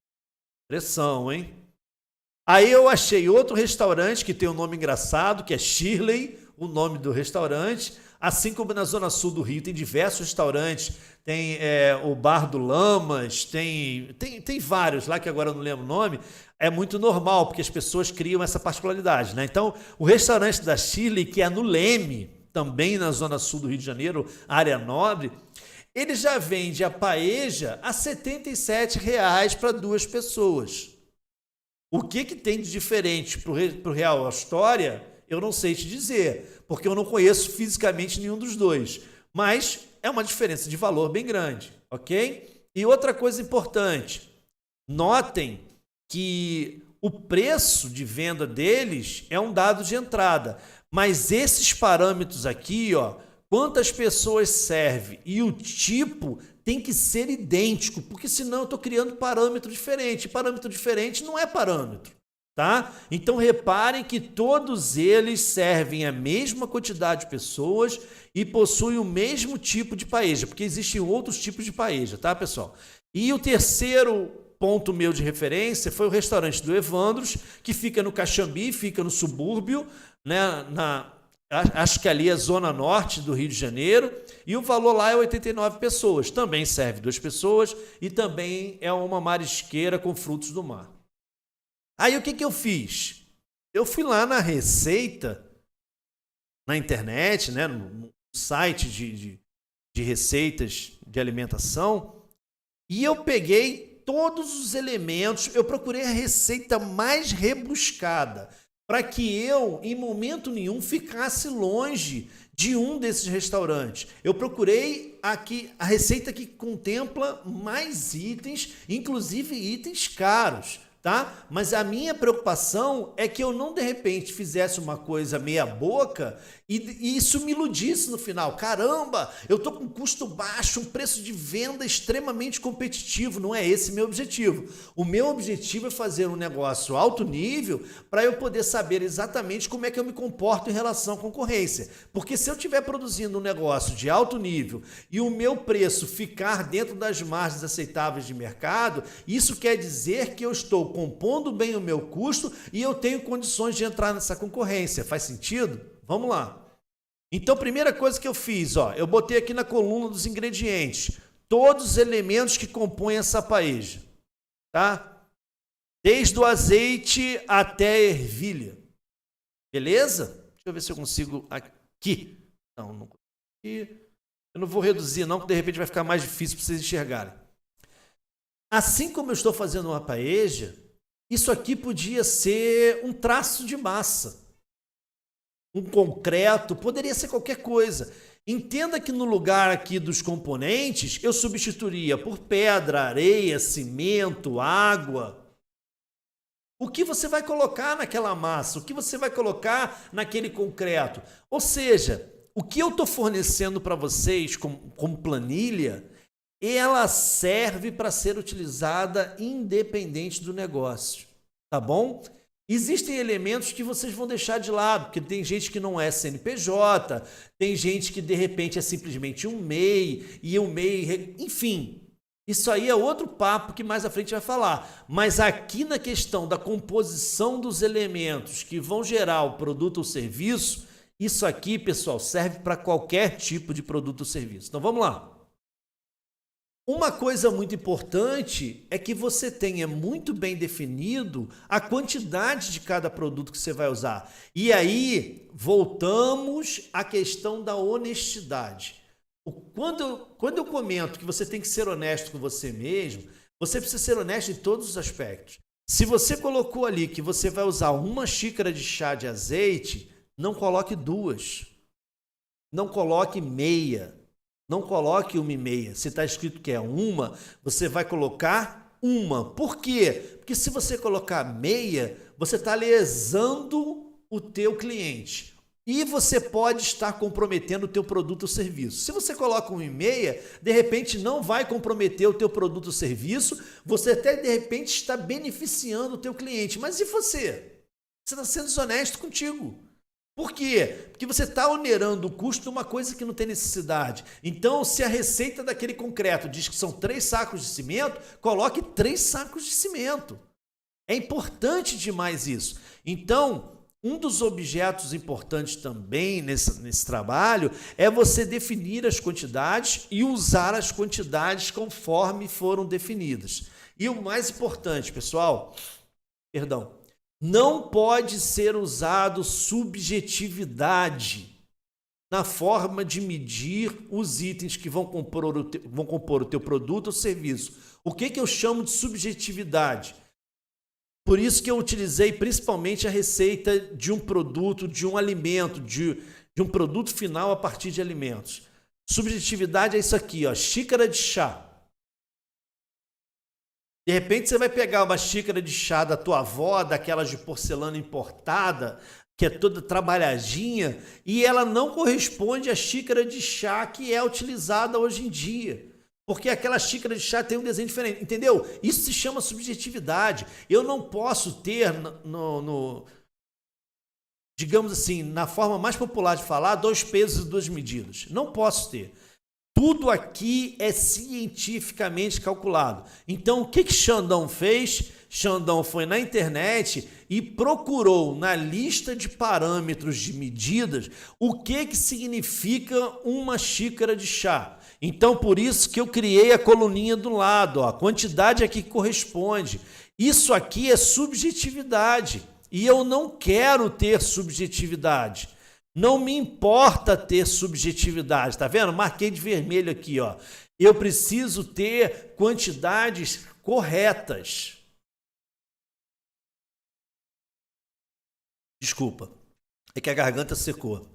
Pressão, hein? Aí eu achei outro restaurante que tem um nome engraçado, que é Shirley, o nome do restaurante. Assim como na zona sul do Rio tem diversos restaurantes, tem o Bar do Lamas, tem vários lá que agora eu não lembro o nome. É muito normal, porque as pessoas criam essa particularidade, né? Então, o restaurante da Shirley, que é no Leme, também na zona sul do Rio de Janeiro, área nobre, ele já vende a paeja a R$ 77,00 para 2 pessoas. O que tem de diferente para o Real Astoria, eu não sei te dizer, porque eu não conheço fisicamente nenhum dos dois. Mas é uma diferença de valor bem grande, ok? E outra coisa importante, notem que o preço de venda deles é um dado de entrada, mas esses parâmetros aqui, ó, quantas pessoas serve e o tipo tem que ser idêntico, porque senão eu estou criando parâmetro diferente. Parâmetro diferente não é parâmetro, tá? Então reparem que todos eles servem a mesma quantidade de pessoas e possuem o mesmo tipo de paeja, porque existem outros tipos de paeja, tá, pessoal? E o terceiro ponto meu de referência foi o restaurante do Evandros, que fica no Caxambi, fica no subúrbio, né, acho que ali é zona norte do Rio de Janeiro, e o valor lá é 89 pessoas. Também serve 2 pessoas e também é uma marisqueira com frutos do mar. Aí o que eu fiz? Eu fui lá na receita, na internet, né, no site de receitas de alimentação, e eu peguei todos os elementos, eu procurei a receita mais rebuscada, para que eu, em momento nenhum, ficasse longe de um desses restaurantes. Eu procurei aqui a receita que contempla mais itens, inclusive itens caros, tá? Mas a minha preocupação é que eu não, de repente, fizesse uma coisa meia boca e isso me iludisse no final. Caramba, eu tô com custo baixo, um preço de venda extremamente competitivo. Não é esse meu objetivo. O meu objetivo é fazer um negócio alto nível para eu poder saber exatamente como é que eu me comporto em relação à concorrência. Porque se eu estiver produzindo um negócio de alto nível e o meu preço ficar dentro das margens aceitáveis de mercado, isso quer dizer que eu estou compondo bem o meu custo e eu tenho condições de entrar nessa concorrência. Faz sentido? Vamos lá. Então, primeira coisa que eu fiz, ó, eu botei aqui na coluna dos ingredientes todos os elementos que compõem essa paella, tá? Desde o azeite até a ervilha. Beleza? Deixa eu ver se eu consigo aqui. Não consegui. Eu não vou reduzir não, porque de repente vai ficar mais difícil para vocês enxergarem. Assim como eu estou fazendo uma paella, isso aqui podia ser um traço de massa, um concreto, poderia ser qualquer coisa. Entenda que no lugar aqui dos componentes, eu substituiria por pedra, areia, cimento, água. O que você vai colocar naquela massa? O que você vai colocar naquele concreto? Ou seja, o que eu estou fornecendo para vocês como planilha, ela serve para ser utilizada independente do negócio, tá bom? Existem elementos que vocês vão deixar de lado, porque tem gente que não é CNPJ, tem gente que de repente é simplesmente um MEI, e um MEI, enfim, isso aí é outro papo que mais à frente vai falar. Mas aqui na questão da composição dos elementos que vão gerar o produto ou serviço, isso aqui, pessoal, serve para qualquer tipo de produto ou serviço. Então vamos lá. Uma coisa muito importante é que você tenha muito bem definido a quantidade de cada produto que você vai usar. E aí, voltamos à questão da honestidade. Quando eu comento que você tem que ser honesto com você mesmo, você precisa ser honesto em todos os aspectos. Se você colocou ali que você vai usar 1 xícara de chá de azeite, não coloque 2. Não coloque meia. Não coloque 1,5. Se está escrito que é 1, você vai colocar 1. Por quê? Porque se você colocar meia, você está lesando o teu cliente. E você pode estar comprometendo o teu produto ou serviço. Se você coloca 1,5, de repente não vai comprometer o teu produto ou serviço, você até de repente está beneficiando o teu cliente. Mas e você? Você está sendo desonesto contigo. Por quê? Porque você está onerando o custo de uma coisa que não tem necessidade. Então, se a receita daquele concreto diz que são 3 sacos de cimento, coloque 3 sacos de cimento. É importante demais isso. Então, um dos objetos importantes também nesse trabalho é você definir as quantidades e usar as quantidades conforme foram definidas. E o mais importante, pessoal, não pode ser usado subjetividade na forma de medir os itens que vão compor o teu produto ou serviço. O que eu chamo de subjetividade? Por isso que eu utilizei principalmente a receita de um produto, de um alimento, de um produto final a partir de alimentos. Subjetividade é isso aqui, ó, xícara de chá. De repente você vai pegar uma xícara de chá da tua avó, daquelas de porcelana importada, que é toda trabalhadinha, e ela não corresponde à xícara de chá que é utilizada hoje em dia. Porque aquela xícara de chá tem um desenho diferente, entendeu? Isso se chama subjetividade. Eu não posso ter, digamos assim, na forma mais popular de falar, 2 pesos e 2 medidas. Não posso ter. Tudo aqui é cientificamente calculado. Então, o que Xandão fez? Xandão foi na internet e procurou na lista de parâmetros de medidas o que significa 1 xícara de chá. Então, por isso que eu criei a coluninha do lado, ó, a quantidade aqui que corresponde. Isso aqui é subjetividade e eu não quero ter subjetividade. Não me importa ter subjetividade, tá vendo? Marquei de vermelho aqui, ó. Eu preciso ter quantidades corretas. Desculpa, é que a garganta secou.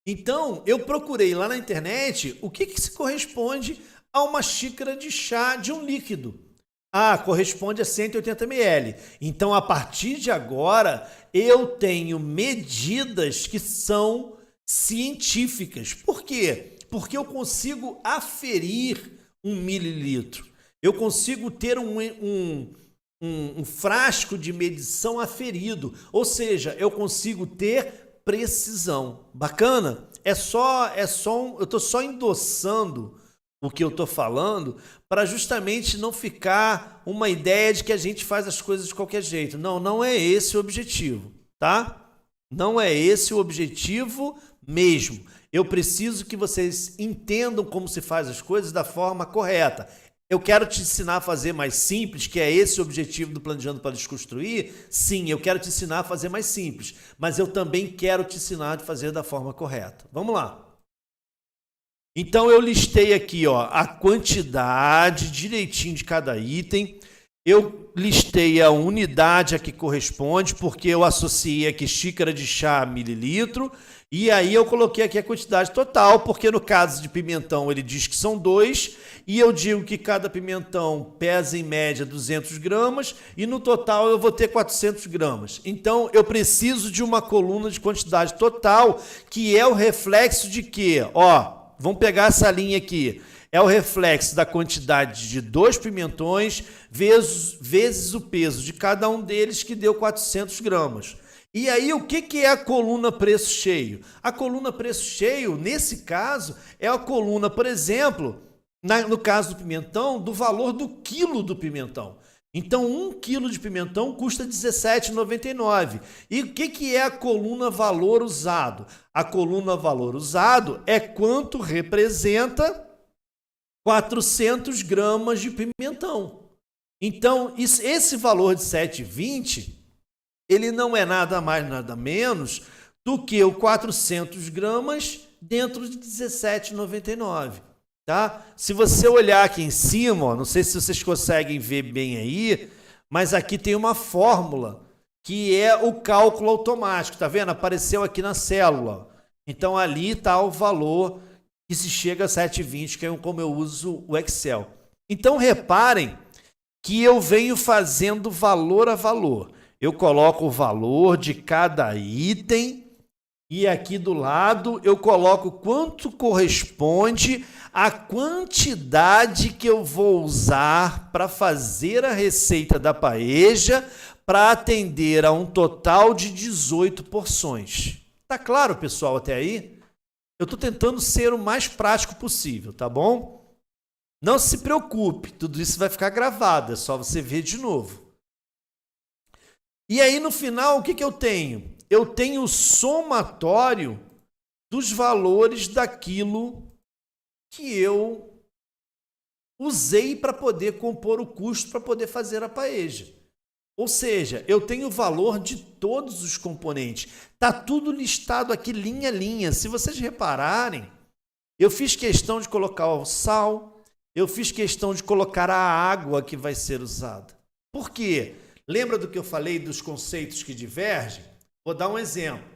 Então, eu procurei lá na internet o que se corresponde a 1 xícara de chá de um líquido. Ah, corresponde a 180 ml. Então, a partir de agora, eu tenho medidas que são científicas. Por quê? Porque eu consigo aferir 1 mililitro. Eu consigo ter um frasco de medição aferido. Ou seja, eu consigo ter precisão. Bacana? Eu estou só endossando o que eu estou falando para justamente não ficar uma ideia de que a gente faz as coisas de qualquer jeito. Não, não é esse o objetivo, tá? Não é esse o objetivo mesmo. Eu preciso que vocês entendam como se faz as coisas da forma correta. Eu quero te ensinar a fazer mais simples, que é esse o objetivo do Planejando para Desconstruir. Sim, eu quero te ensinar a fazer mais simples, mas eu também quero te ensinar a fazer da forma correta. Vamos lá. Então, eu listei aqui, ó, a quantidade direitinho de cada item. Eu listei a unidade a que corresponde, porque eu associei aqui xícara de chá a mililitro. E aí eu coloquei aqui a quantidade total, porque no caso de pimentão ele diz que são 2, e eu digo que cada pimentão pesa em média 200 gramas, e no total eu vou ter 400 gramas. Então eu preciso de uma coluna de quantidade total, que é o reflexo de quê? Ó, vamos pegar essa linha aqui. É o reflexo da quantidade de 2 pimentões vezes o peso de cada um deles, que deu 400 gramas. E aí, o que é a coluna preço cheio? A coluna preço cheio, nesse caso, é a coluna, por exemplo, no caso do pimentão, do valor do quilo do pimentão. Então, 1 quilo de pimentão custa R$ 17,99. E o que é a coluna valor usado? A coluna valor usado é quanto representa 400 gramas de pimentão. Então, esse valor de 7,20, ele não é nada mais, nada menos do que o 400 gramas dentro de 17,99. Tá? Se você olhar aqui em cima, ó, não sei se vocês conseguem ver bem aí, mas aqui tem uma fórmula, que é o cálculo automático. Tá vendo? Apareceu aqui na célula. Então, ali está o valor que se chega a 7,20, que é como eu uso o Excel. Então, reparem que eu venho fazendo valor a valor. Eu coloco o valor de cada item e aqui do lado eu coloco quanto corresponde à quantidade que eu vou usar para fazer a receita da paeja para atender a um total de 18 porções. Tá claro, pessoal, até aí? Eu estou tentando ser o mais prático possível, tá bom? Não se preocupe, tudo isso vai ficar gravado, é só você ver de novo. E aí, no final, o que eu tenho? Eu tenho o somatório dos valores daquilo que eu usei para poder compor o custo para poder fazer a paeja. Ou seja, eu tenho o valor de todos os componentes. Está tudo listado aqui, linha a linha. Se vocês repararem, eu fiz questão de colocar o sal, eu fiz questão de colocar a água que vai ser usada. Por quê? Lembra do que eu falei dos conceitos que divergem? Vou dar um exemplo.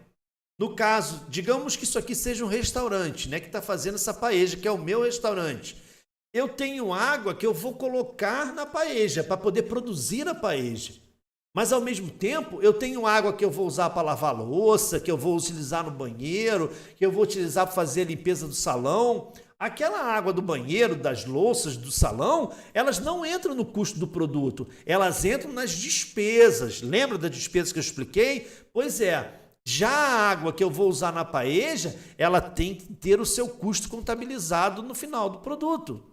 No caso, digamos que isso aqui seja um restaurante, né, que está fazendo essa paeja, que é o meu restaurante. Eu tenho água que eu vou colocar na paeja, para poder produzir a paeja. Mas, ao mesmo tempo, eu tenho água que eu vou usar para lavar louça, que eu vou utilizar no banheiro, que eu vou utilizar para fazer a limpeza do salão. Aquela água do banheiro, das louças, do salão, elas não entram no custo do produto, elas entram nas despesas. Lembra das despesas que eu expliquei? Pois é, já a água que eu vou usar na paeja, ela tem que ter o seu custo contabilizado no final do produto.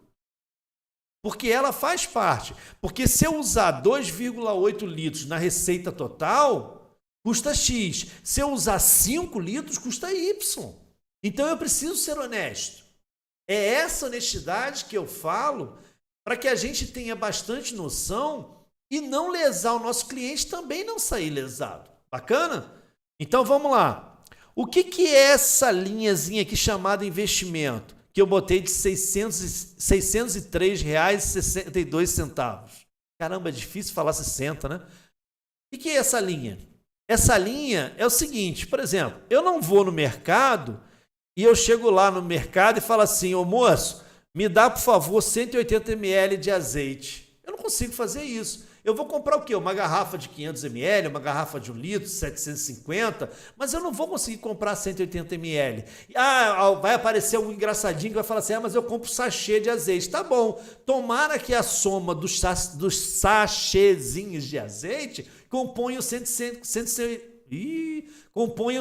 Porque ela faz parte. Porque se eu usar 2,8 litros na receita total, custa X. Se eu usar 5 litros, custa Y. Então eu preciso ser honesto. É essa honestidade que eu falo para que a gente tenha bastante noção e não lesar o nosso cliente, também não sair lesado. Bacana? Então vamos lá. O que é essa linhazinha aqui chamada investimento? Que eu botei de R$ 603,62. Caramba, é difícil falar 60, né? O que é essa linha? Essa linha é o seguinte, por exemplo, eu não vou no mercado e eu chego lá no mercado e falo assim, ô moço, me dá, por favor, 180 ml de azeite. Eu não consigo fazer isso. Eu vou comprar o quê? Uma garrafa de 500 ml, uma garrafa de 1 litro, 750, mas eu não vou conseguir comprar 180 ml. Vai aparecer um engraçadinho que vai falar assim, mas eu compro sachê de azeite. Tá bom, tomara que a soma dos sachêzinhos de azeite componha os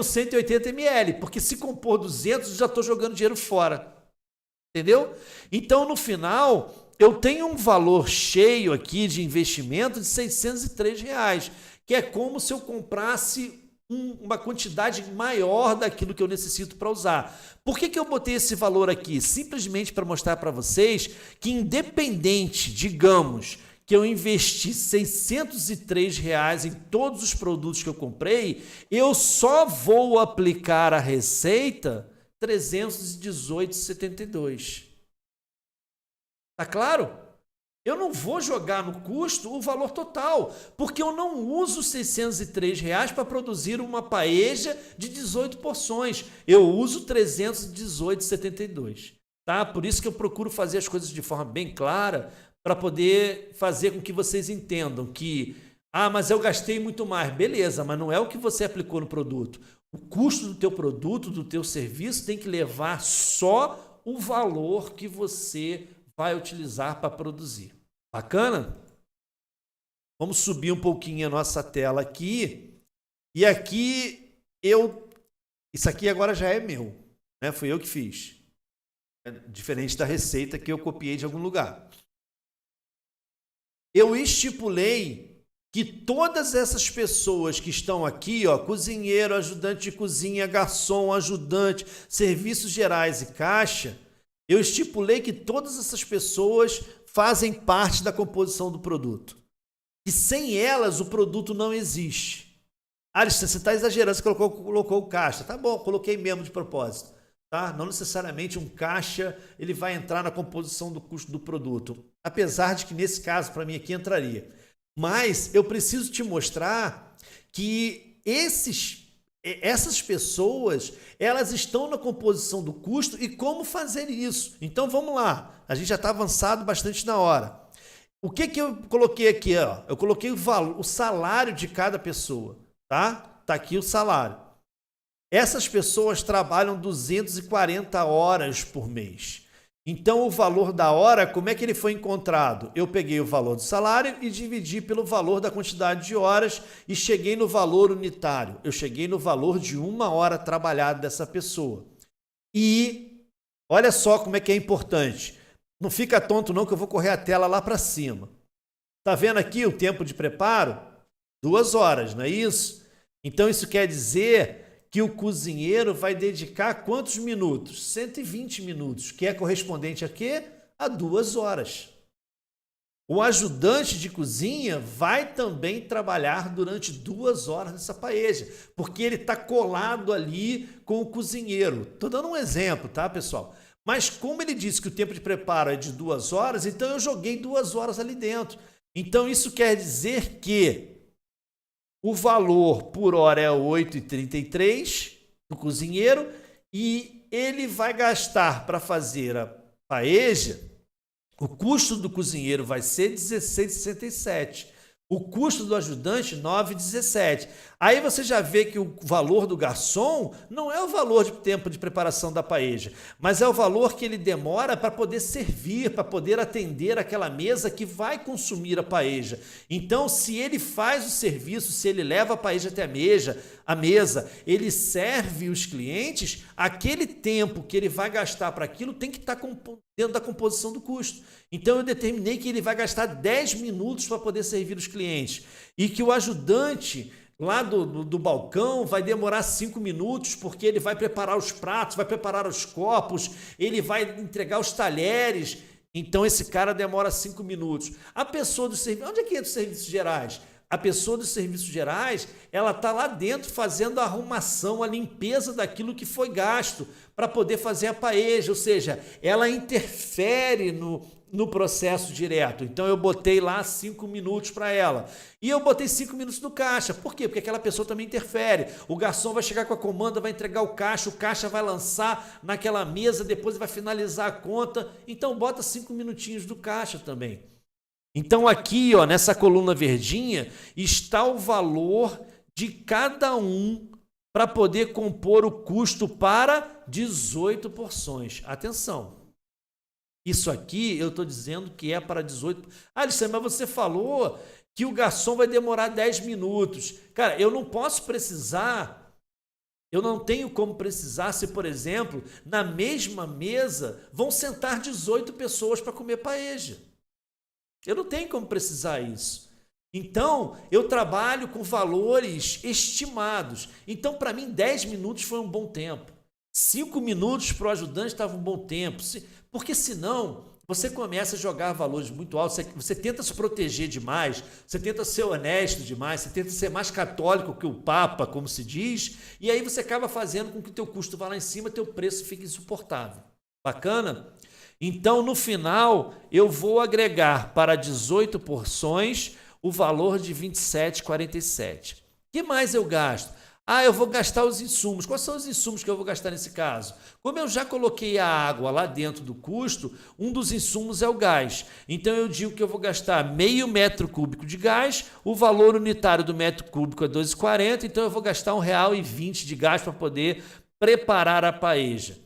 180 ml, porque se compor 200, eu já estou jogando dinheiro fora. Entendeu? Então, no final, eu tenho um valor cheio aqui de investimento de R$603, que é como se eu comprasse uma quantidade maior daquilo que eu necessito para usar. Por que eu botei esse valor aqui? Simplesmente para mostrar para vocês que, independente, digamos, que eu investi R$603 em todos os produtos que eu comprei, eu só vou aplicar a receita R$318,72. Tá claro? Eu não vou jogar no custo o valor total, porque eu não uso R$603 para produzir uma paella de 18 porções. Eu uso R$318,72. Tá? Por isso que eu procuro fazer as coisas de forma bem clara, para poder fazer com que vocês entendam que, mas eu gastei muito mais. Beleza, mas não é o que você aplicou no produto. O custo do teu produto, do teu serviço, tem que levar só o valor que você vai utilizar para produzir. Bacana? Vamos subir um pouquinho a nossa tela aqui. E aqui isso aqui agora já é meu, né? Fui eu que fiz. É diferente da receita que eu copiei de algum lugar. Eu estipulei que todas essas pessoas que estão aqui, cozinheiro, ajudante de cozinha, garçom, ajudante, serviços gerais e caixa, eu estipulei que todas essas pessoas fazem parte da composição do produto. E sem elas, o produto não existe. Alisson, você está exagerando, você colocou o caixa. Tá bom, coloquei mesmo de propósito. Tá? Não necessariamente um caixa ele vai entrar na composição do custo do produto. Apesar de que, nesse caso, para mim aqui entraria. Mas eu preciso te mostrar que essas pessoas, elas estão na composição do custo e como fazer isso. Então vamos lá, a gente já está avançado bastante na hora. O que eu coloquei aqui? Eu coloquei o salário de cada pessoa, tá? Tá aqui o salário. Essas pessoas trabalham 240 horas por mês. Então, o valor da hora, como é que ele foi encontrado? Eu peguei o valor do salário e dividi pelo valor da quantidade de horas e cheguei no valor unitário. Eu cheguei no valor de 1 hora trabalhada dessa pessoa. E olha só como é que é importante. Não fica tonto não que eu vou correr a tela lá para cima. Tá vendo aqui o tempo de preparo? 2 horas, não é isso? Então, isso quer dizer que o cozinheiro vai dedicar quantos minutos? 120 minutos, que é correspondente a quê? A 2 horas. O ajudante de cozinha vai também trabalhar durante 2 horas nessa paella, porque ele está colado ali com o cozinheiro. Estou dando um exemplo, tá, pessoal? Mas como ele disse que o tempo de preparo é de 2 horas, então eu joguei 2 horas ali dentro. Então isso quer dizer que o valor por hora é R$ 8,33 do cozinheiro e ele vai gastar para fazer a paella, o custo do cozinheiro vai ser R$ 16,67. O custo do ajudante, R$ 9,17. Aí você já vê que o valor do garçom não é o valor de tempo de preparação da paella, mas é o valor que ele demora para poder servir, para poder atender aquela mesa que vai consumir a paella. Então, se ele faz o serviço, se ele leva a paella até a mesa, ele serve os clientes, aquele tempo que ele vai gastar para aquilo tem que estar dentro da composição do custo. Então, eu determinei que ele vai gastar 10 minutos para poder servir os clientes e que o ajudante lá do balcão vai demorar 5 minutos porque ele vai preparar os pratos, vai preparar os copos, ele vai entregar os talheres. Então, esse cara demora 5 minutos. A pessoa do serviço... Onde é que entra os serviços gerais? A pessoa dos serviços gerais, ela está lá dentro fazendo a arrumação, a limpeza daquilo que foi gasto para poder fazer a paella, ou seja, ela interfere no processo direto. Então, eu botei lá 5 minutos para ela. E eu botei 5 minutos no caixa. Por quê? Porque aquela pessoa também interfere. O garçom vai chegar com a comanda, vai entregar o caixa vai lançar naquela mesa, depois vai finalizar a conta. Então, bota 5 minutinhos do caixa também. Então aqui, ó, nessa coluna verdinha, está o valor de cada um para poder compor o custo para 18 porções. Atenção, isso aqui eu estou dizendo que é para 18... Ah, Alexandre, mas você falou que o garçom vai demorar 10 minutos. Cara, eu não posso precisar, eu não tenho como precisar se, por exemplo, na mesma mesa vão sentar 18 pessoas para comer paella. Eu não tenho como precisar isso. Então, eu trabalho com valores estimados. Então, para mim, 10 minutos foi um bom tempo. 5 minutos para o ajudante estava um bom tempo. Porque senão, você começa a jogar valores muito altos, você tenta se proteger demais, você tenta ser honesto demais, você tenta ser mais católico que o Papa, como se diz, e aí você acaba fazendo com que o teu custo vá lá em cima, teu preço fique insuportável. Bacana? Então, no final, eu vou agregar para 18 porções o valor de R$ 27,47. O que mais eu gasto? Ah, eu vou gastar os insumos. Quais são os insumos que eu vou gastar nesse caso? Como eu já coloquei a água lá dentro do custo, um dos insumos é o gás. Então, eu digo que eu vou gastar meio metro cúbico de gás, o valor unitário do metro cúbico é R$ 2,40, então eu vou gastar R$ 1,20 de gás para poder preparar a paella.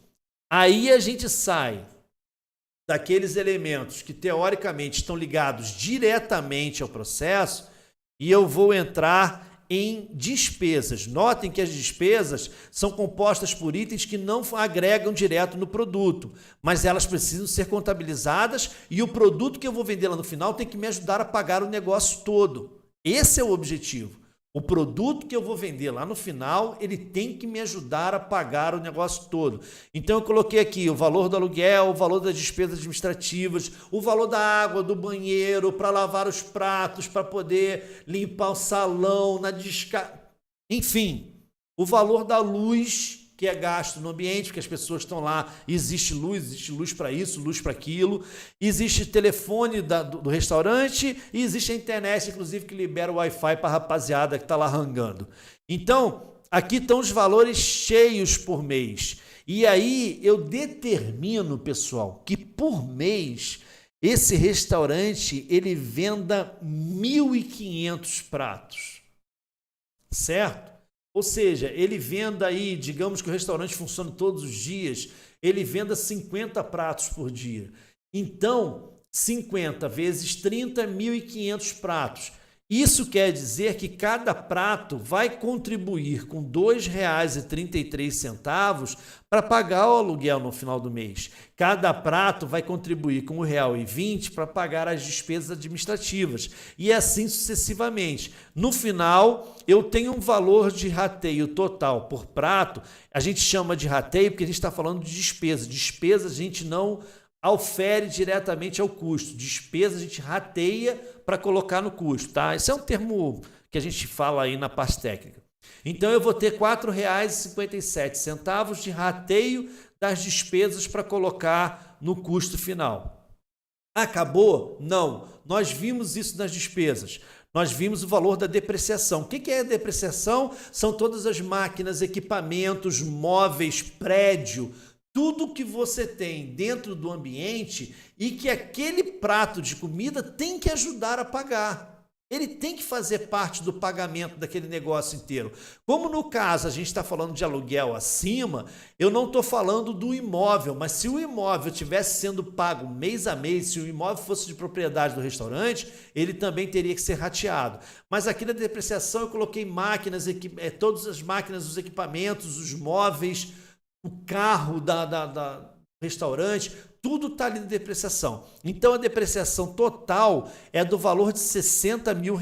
Aí a gente sai daqueles elementos que teoricamente estão ligados diretamente ao processo e eu vou entrar em despesas. Notem que as despesas são compostas por itens que não agregam direto no produto, mas elas precisam ser contabilizadas e o produto que eu vou vender lá no final tem que me ajudar a pagar o negócio todo. Esse é o objetivo. O produto que eu vou vender lá no final, ele tem que me ajudar a pagar o negócio todo. Então, eu coloquei aqui o valor do aluguel, o valor das despesas administrativas, o valor da água, do banheiro, para lavar os pratos, para poder limpar o salão, enfim, o valor da luz que é gasto no ambiente, porque as pessoas estão lá, existe luz para isso, luz para aquilo, existe telefone do restaurante e existe a internet, inclusive, que libera o Wi-Fi para a rapaziada que está lá rangando. Então, aqui estão os valores cheios por mês. E aí eu determino, pessoal, que por mês esse restaurante ele venda 1.500 pratos, certo? Ou seja, ele venda aí, digamos que o restaurante funcione todos os dias, ele venda 50 pratos por dia. Então, 50 vezes 30, 1.500 pratos. Isso quer dizer que cada prato vai contribuir com R$ 2,33 para pagar o aluguel no final do mês. Cada prato vai contribuir com R$ 1,20 para pagar as despesas administrativas e assim sucessivamente. No final, eu tenho um valor de rateio total por prato. A gente chama de rateio porque a gente está falando de despesa. Despesa a gente não aufere diretamente ao custo. Despesa a gente rateia para colocar no custo, tá? Esse é um termo que a gente fala aí na parte técnica. Então, eu vou ter R$ 4,57 de rateio das despesas para colocar no custo final. Acabou? Não. Nós vimos isso nas despesas. Nós vimos o valor da depreciação. O que é a depreciação? São todas as máquinas, equipamentos, móveis, prédio, tudo que você tem dentro do ambiente e que aquele prato de comida tem que ajudar a pagar. Ele tem que fazer parte do pagamento daquele negócio inteiro. Como no caso a gente está falando de aluguel acima, eu não estou falando do imóvel, mas se o imóvel estivesse sendo pago mês a mês, se o imóvel fosse de propriedade do restaurante, ele também teria que ser rateado. Mas aqui na depreciação eu coloquei máquinas, todas as máquinas, os equipamentos, os móveis, o carro da restaurante, tudo está ali na depreciação. Então, a depreciação total é do valor de R$ 60 mil.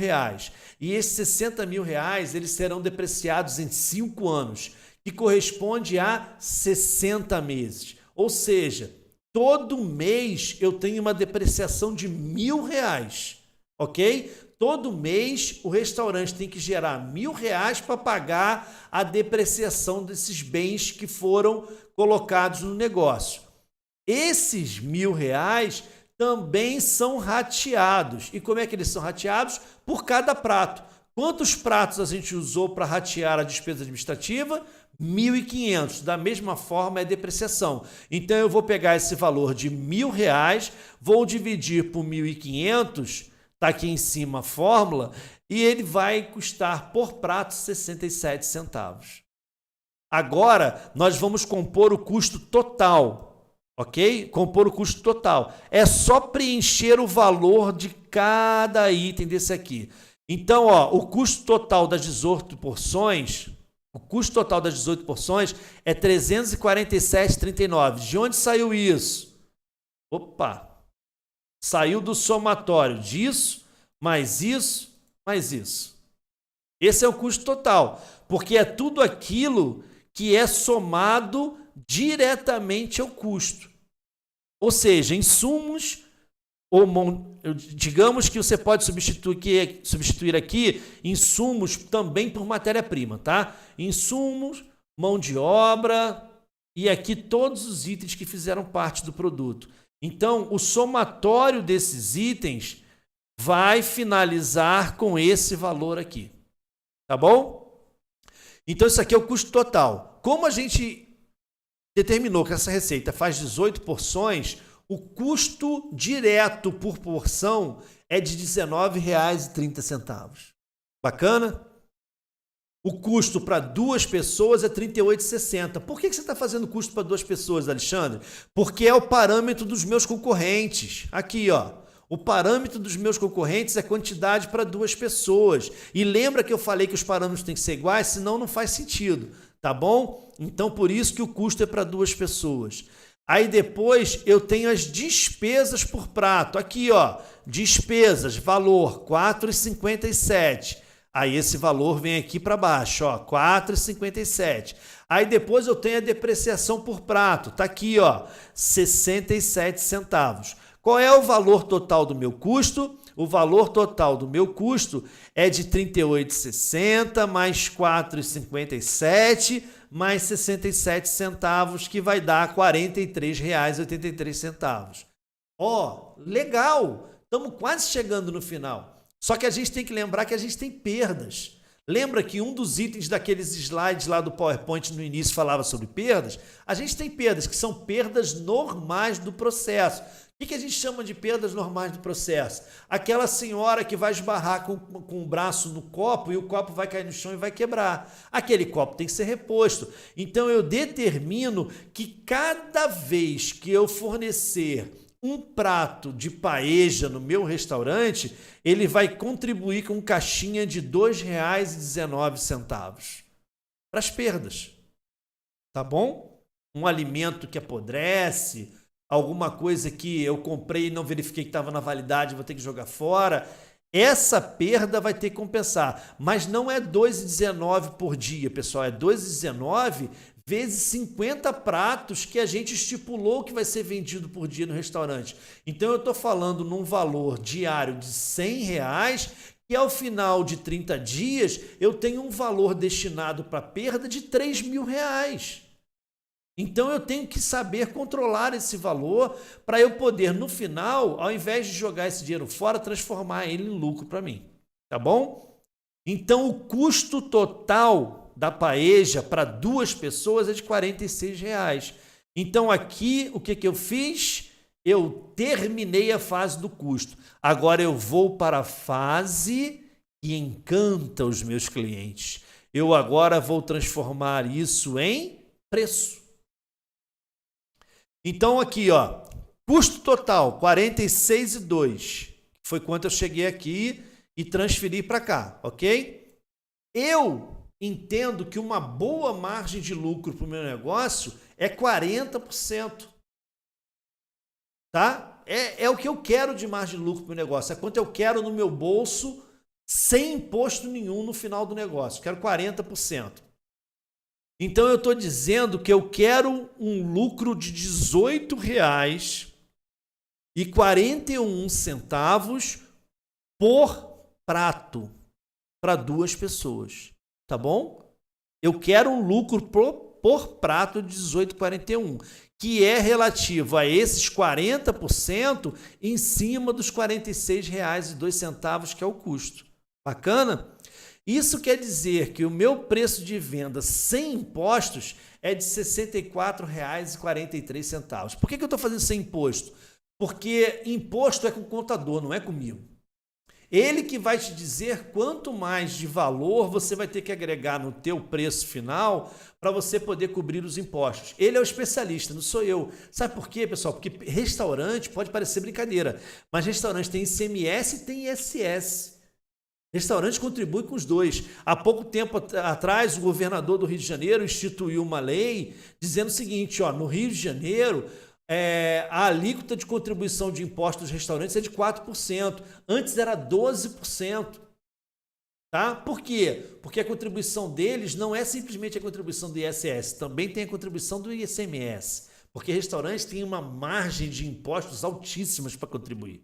E esses 60 mil reais, eles serão depreciados em 5 anos, que corresponde a 60 meses. Ou seja, todo mês eu tenho uma depreciação de R$ 1.000, ok? Todo mês o restaurante tem que gerar R$ 1.000 para pagar a depreciação desses bens que foram colocados no negócio. Esses R$ 1.000 também são rateados. E como é que eles são rateados? Por cada prato. Quantos pratos a gente usou para ratear a despesa administrativa? 1.500. Da mesma forma é depreciação. Então eu vou pegar esse valor de R$ 1.000, vou dividir por 1.500, Está aqui em cima a fórmula, e ele vai custar por prato 67 centavos. Agora, nós vamos compor o custo total, ok? Compor o custo total. É só preencher o valor de cada item desse aqui. Então, ó, o custo total das 18 porções, é 347,39. De onde saiu isso? Opa! Saiu do somatório disso, mais isso, mais isso. Esse é o custo total, porque é tudo aquilo que é somado diretamente ao custo. Ou seja, insumos, digamos que você pode substituir aqui insumos também por matéria-prima, tá? Insumos, mão de obra e aqui todos os itens que fizeram parte do produto. Então, o somatório desses itens vai finalizar com esse valor aqui. Tá bom? Então, isso aqui é o custo total. Como a gente determinou que essa receita faz 18 porções, o custo direto por porção é de R$ 19,30. Bacana? O custo para 2 pessoas é R$ 38,60. Por que você está fazendo custo para 2 pessoas, Alexandre? Porque é o parâmetro dos meus concorrentes. Aqui, ó. O parâmetro dos meus concorrentes é quantidade para 2 pessoas. E lembra que eu falei que os parâmetros têm que ser iguais? Senão não faz sentido. Tá bom? Então, por isso que o custo é para 2 pessoas. Aí depois eu tenho as despesas por prato. Aqui, ó. Despesas, valor R$ 4,57. Aí esse valor vem aqui para baixo, ó, 4,57. Aí depois eu tenho a depreciação por prato, tá aqui, ó, 67 centavos. Qual é o valor total do meu custo? O valor total do meu custo é de R$ 38,60 mais 4,57 mais 67 centavos, que vai dar R$ 43,83. Ó, legal! Estamos quase chegando no final. Só que a gente tem que lembrar que a gente tem perdas. Lembra que um dos itens daqueles slides lá do PowerPoint no início falava sobre perdas? A gente tem perdas que são perdas normais do processo. O que a gente chama de perdas normais do processo? Aquela senhora que vai esbarrar com o braço no copo e o copo vai cair no chão e vai quebrar. Aquele copo tem que ser reposto. Então eu determino que cada vez que eu fornecer um prato de paella no meu restaurante, ele vai contribuir com caixinha de R$ 2,19 para as perdas. Tá bom? Um alimento que apodrece, alguma coisa que eu comprei e não verifiquei que estava na validade, vou ter que jogar fora. Essa perda vai ter que compensar. Mas não é R$ 2,19 por dia, pessoal. É R$ 2,19 vezes 50 pratos que a gente estipulou que vai ser vendido por dia no restaurante. Então eu estou falando num valor diário de R$ 100, e ao final de 30 dias eu tenho um valor destinado para perda de R$ 3.000. Então eu tenho que saber controlar esse valor para eu poder, no final, ao invés de jogar esse dinheiro fora, transformar ele em lucro para mim. Tá bom? Então o custo total da paella para 2 pessoas é de R$ 46. Então aqui o que eu fiz? Eu terminei a fase do custo. Agora eu vou para a fase que encanta os meus clientes. Eu agora vou transformar isso em preço. Então aqui, ó, custo total 46,2. Foi quanto eu cheguei aqui e transferi para cá, ok? Eu entendo que uma boa margem de lucro para o meu negócio é 40%. Tá? É o que eu quero de margem de lucro para o meu negócio. É quanto eu quero no meu bolso sem imposto nenhum no final do negócio. Quero 40%. Então eu estou dizendo que eu quero um lucro de R$ 18,41 por prato para 2 pessoas. Tá bom? Eu quero um lucro por prato de 18,41, que é relativo a esses 40% em cima dos R$ 46,02, que é o custo. Bacana? Isso quer dizer que o meu preço de venda sem impostos é de R$ 64,43. Por que eu estou fazendo sem imposto? Porque imposto é com o contador, não é comigo. Ele que vai te dizer quanto mais de valor você vai ter que agregar no teu preço final para você poder cobrir os impostos. Ele é o especialista, não sou eu. Sabe por quê, pessoal? Porque restaurante pode parecer brincadeira, mas restaurante tem ICMS e tem ISS. Restaurante contribui com os dois. Há pouco tempo atrás, o governador do Rio de Janeiro instituiu uma lei dizendo o seguinte, ó, no Rio de Janeiro, a alíquota de contribuição de impostos dos restaurantes é de 4%. Antes era 12%. Tá? Por quê? Porque a contribuição deles não é simplesmente a contribuição do ISS, também tem a contribuição do ICMS. Porque restaurantes têm uma margem de impostos altíssimas para contribuir.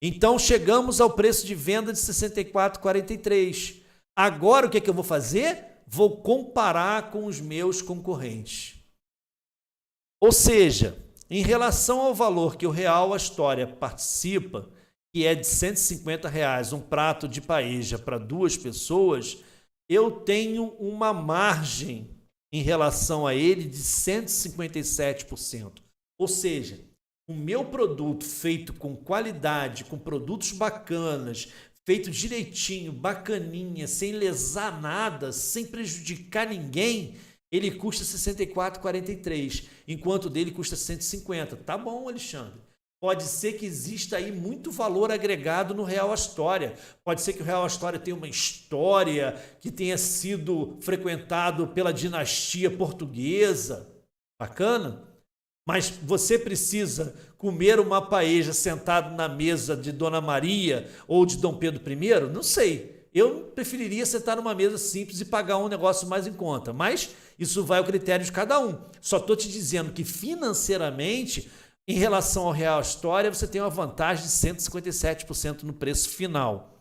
Então, chegamos ao preço de venda de R$ 64,43. Agora, o que é que eu vou fazer? Vou comparar com os meus concorrentes. Ou seja, em relação ao valor que o Real Astoria participa, que é de R$ 150, um prato de paella para 2 pessoas, eu tenho uma margem em relação a ele de 157%. Ou seja, o meu produto feito com qualidade, com produtos bacanas, feito direitinho, bacaninha, sem lesar nada, sem prejudicar ninguém, ele custa R$ 64,43, enquanto o dele custa 150. Tá bom, Alexandre. Pode ser que exista aí muito valor agregado no Real Astoria. Pode ser que o Real Astoria tenha uma história que tenha sido frequentado pela dinastia portuguesa. Bacana? Mas você precisa comer uma paella sentado na mesa de Dona Maria ou de Dom Pedro I? Não sei. Eu preferiria sentar numa mesa simples e pagar um negócio mais em conta. Mas isso vai ao critério de cada um. Só estou te dizendo que financeiramente, em relação ao Real Astoria, você tem uma vantagem de 157% no preço final.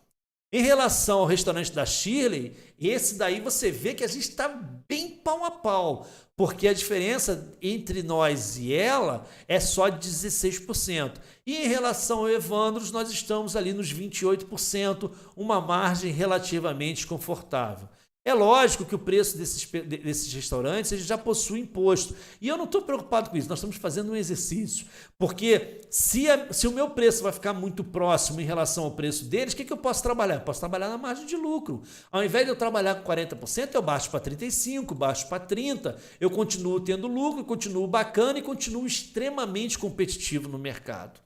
Em relação ao restaurante da Shirley, esse daí você vê que a gente está bem pau a pau, porque a diferença entre nós e ela é só de 16%. E em relação ao Evandros, nós estamos ali nos 28%, uma margem relativamente confortável. É lógico que o preço desses restaurantes ele já possui imposto. E eu não estou preocupado com isso, nós estamos fazendo um exercício. Porque se o meu preço vai ficar muito próximo em relação ao preço deles, o que eu posso trabalhar? Eu posso trabalhar na margem de lucro. Ao invés de eu trabalhar com 40%, eu baixo para 35%, baixo para 30%. Eu continuo tendo lucro, continuo bacana e continuo extremamente competitivo no mercado.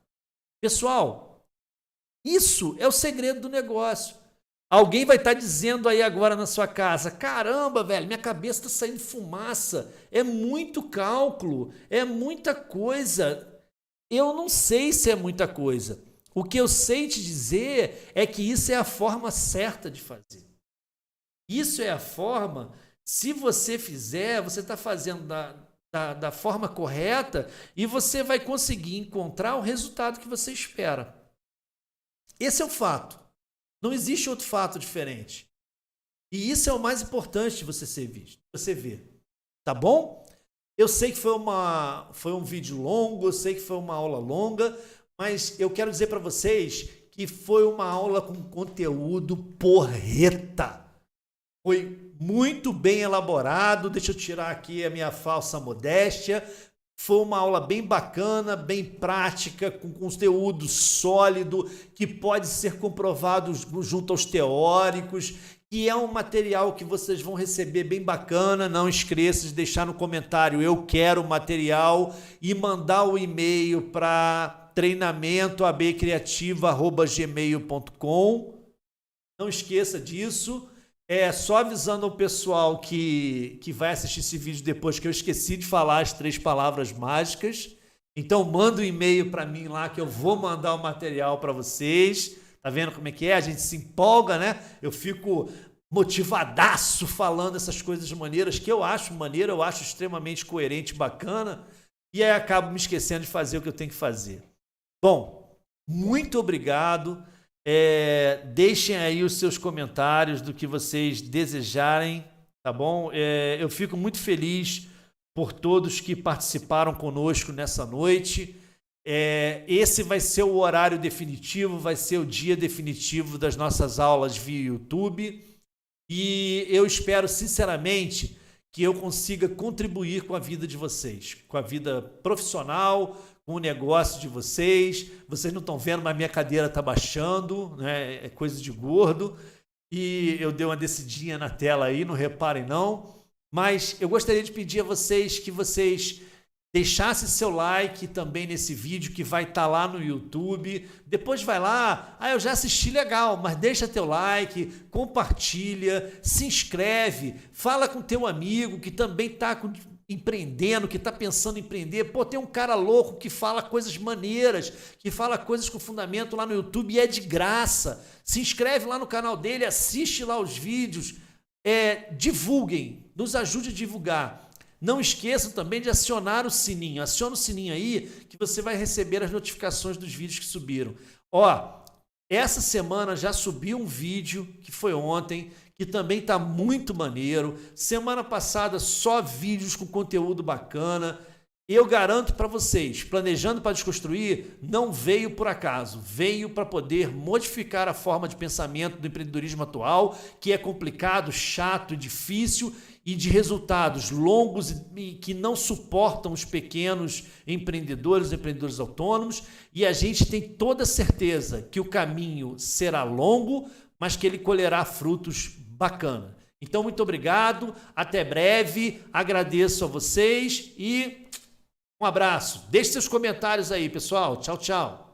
Pessoal, isso é o segredo do negócio. Alguém vai estar dizendo aí agora na sua casa, caramba, velho, minha cabeça está saindo fumaça, é muito cálculo, é muita coisa. Eu não sei se é muita coisa. O que eu sei te dizer é que isso é a forma certa de fazer. Isso é a forma, se você fizer, você está fazendo da forma correta e você vai conseguir encontrar o resultado que você espera. Esse é o fato. Não existe outro fato diferente. E isso é o mais importante de você ser visto, você ver. Tá bom? Eu sei que foi um vídeo longo, eu sei que foi uma aula longa, mas eu quero dizer para vocês que foi uma aula com conteúdo porreta. Foi muito bem elaborado. Deixa eu tirar aqui a minha falsa modéstia. Foi uma aula bem bacana, bem prática, com conteúdo sólido, que pode ser comprovado junto aos teóricos, que é um material que vocês vão receber bem bacana. Não esqueça de deixar no comentário eu quero o material e mandar o e-mail para treinamentoabcreativa@gmail.com. Não esqueça disso. Só avisando ao pessoal que vai assistir esse vídeo depois que eu esqueci de falar as 3 palavras mágicas. Então manda um e-mail para mim lá que eu vou mandar o material para vocês. Tá vendo como é que é? A gente se empolga, né? Eu fico motivadaço falando essas coisas de maneiras que eu acho maneira, eu acho extremamente coerente, bacana. E aí acabo me esquecendo de fazer o que eu tenho que fazer. Bom, muito obrigado. Deixem aí os seus comentários do que vocês desejarem, tá bom? Eu fico muito feliz por todos que participaram conosco nessa noite. Esse vai ser o horário definitivo, vai ser o dia definitivo das nossas aulas via YouTube. E eu espero, sinceramente, que eu consiga contribuir com a vida de vocês, com a vida profissional, com o negócio de vocês. Vocês não estão vendo, mas minha cadeira está baixando, né? É coisa de gordo. E eu dei uma descidinha na tela aí, não reparem não. Mas eu gostaria de pedir a vocês que vocês deixassem seu like também nesse vídeo que vai estar lá no YouTube. Depois vai lá, eu já assisti, legal, mas deixa teu like, compartilha, se inscreve, fala com teu amigo que também está empreendendo, que está pensando em empreender. Pô, tem um cara louco que fala coisas maneiras, que fala coisas com fundamento lá no YouTube e é de graça. Se inscreve lá no canal dele, assiste lá os vídeos, divulguem, nos ajude a divulgar. Não esqueçam também de acionar o sininho. Aciona o sininho aí que você vai receber as notificações dos vídeos que subiram. Ó, essa semana já subiu um vídeo, que foi ontem, que também está muito maneiro. Semana passada só vídeos com conteúdo bacana. Eu garanto para vocês, Planejando para Desconstruir não veio por acaso, veio para poder modificar a forma de pensamento do empreendedorismo atual, que é complicado, chato e difícil e de resultados longos e que não suportam os pequenos empreendedores autônomos, e a gente tem toda certeza que o caminho será longo, mas que ele colherá frutos bacanas. Então, muito obrigado, até breve, agradeço a vocês e um abraço. Deixe seus comentários aí, pessoal. Tchau, tchau.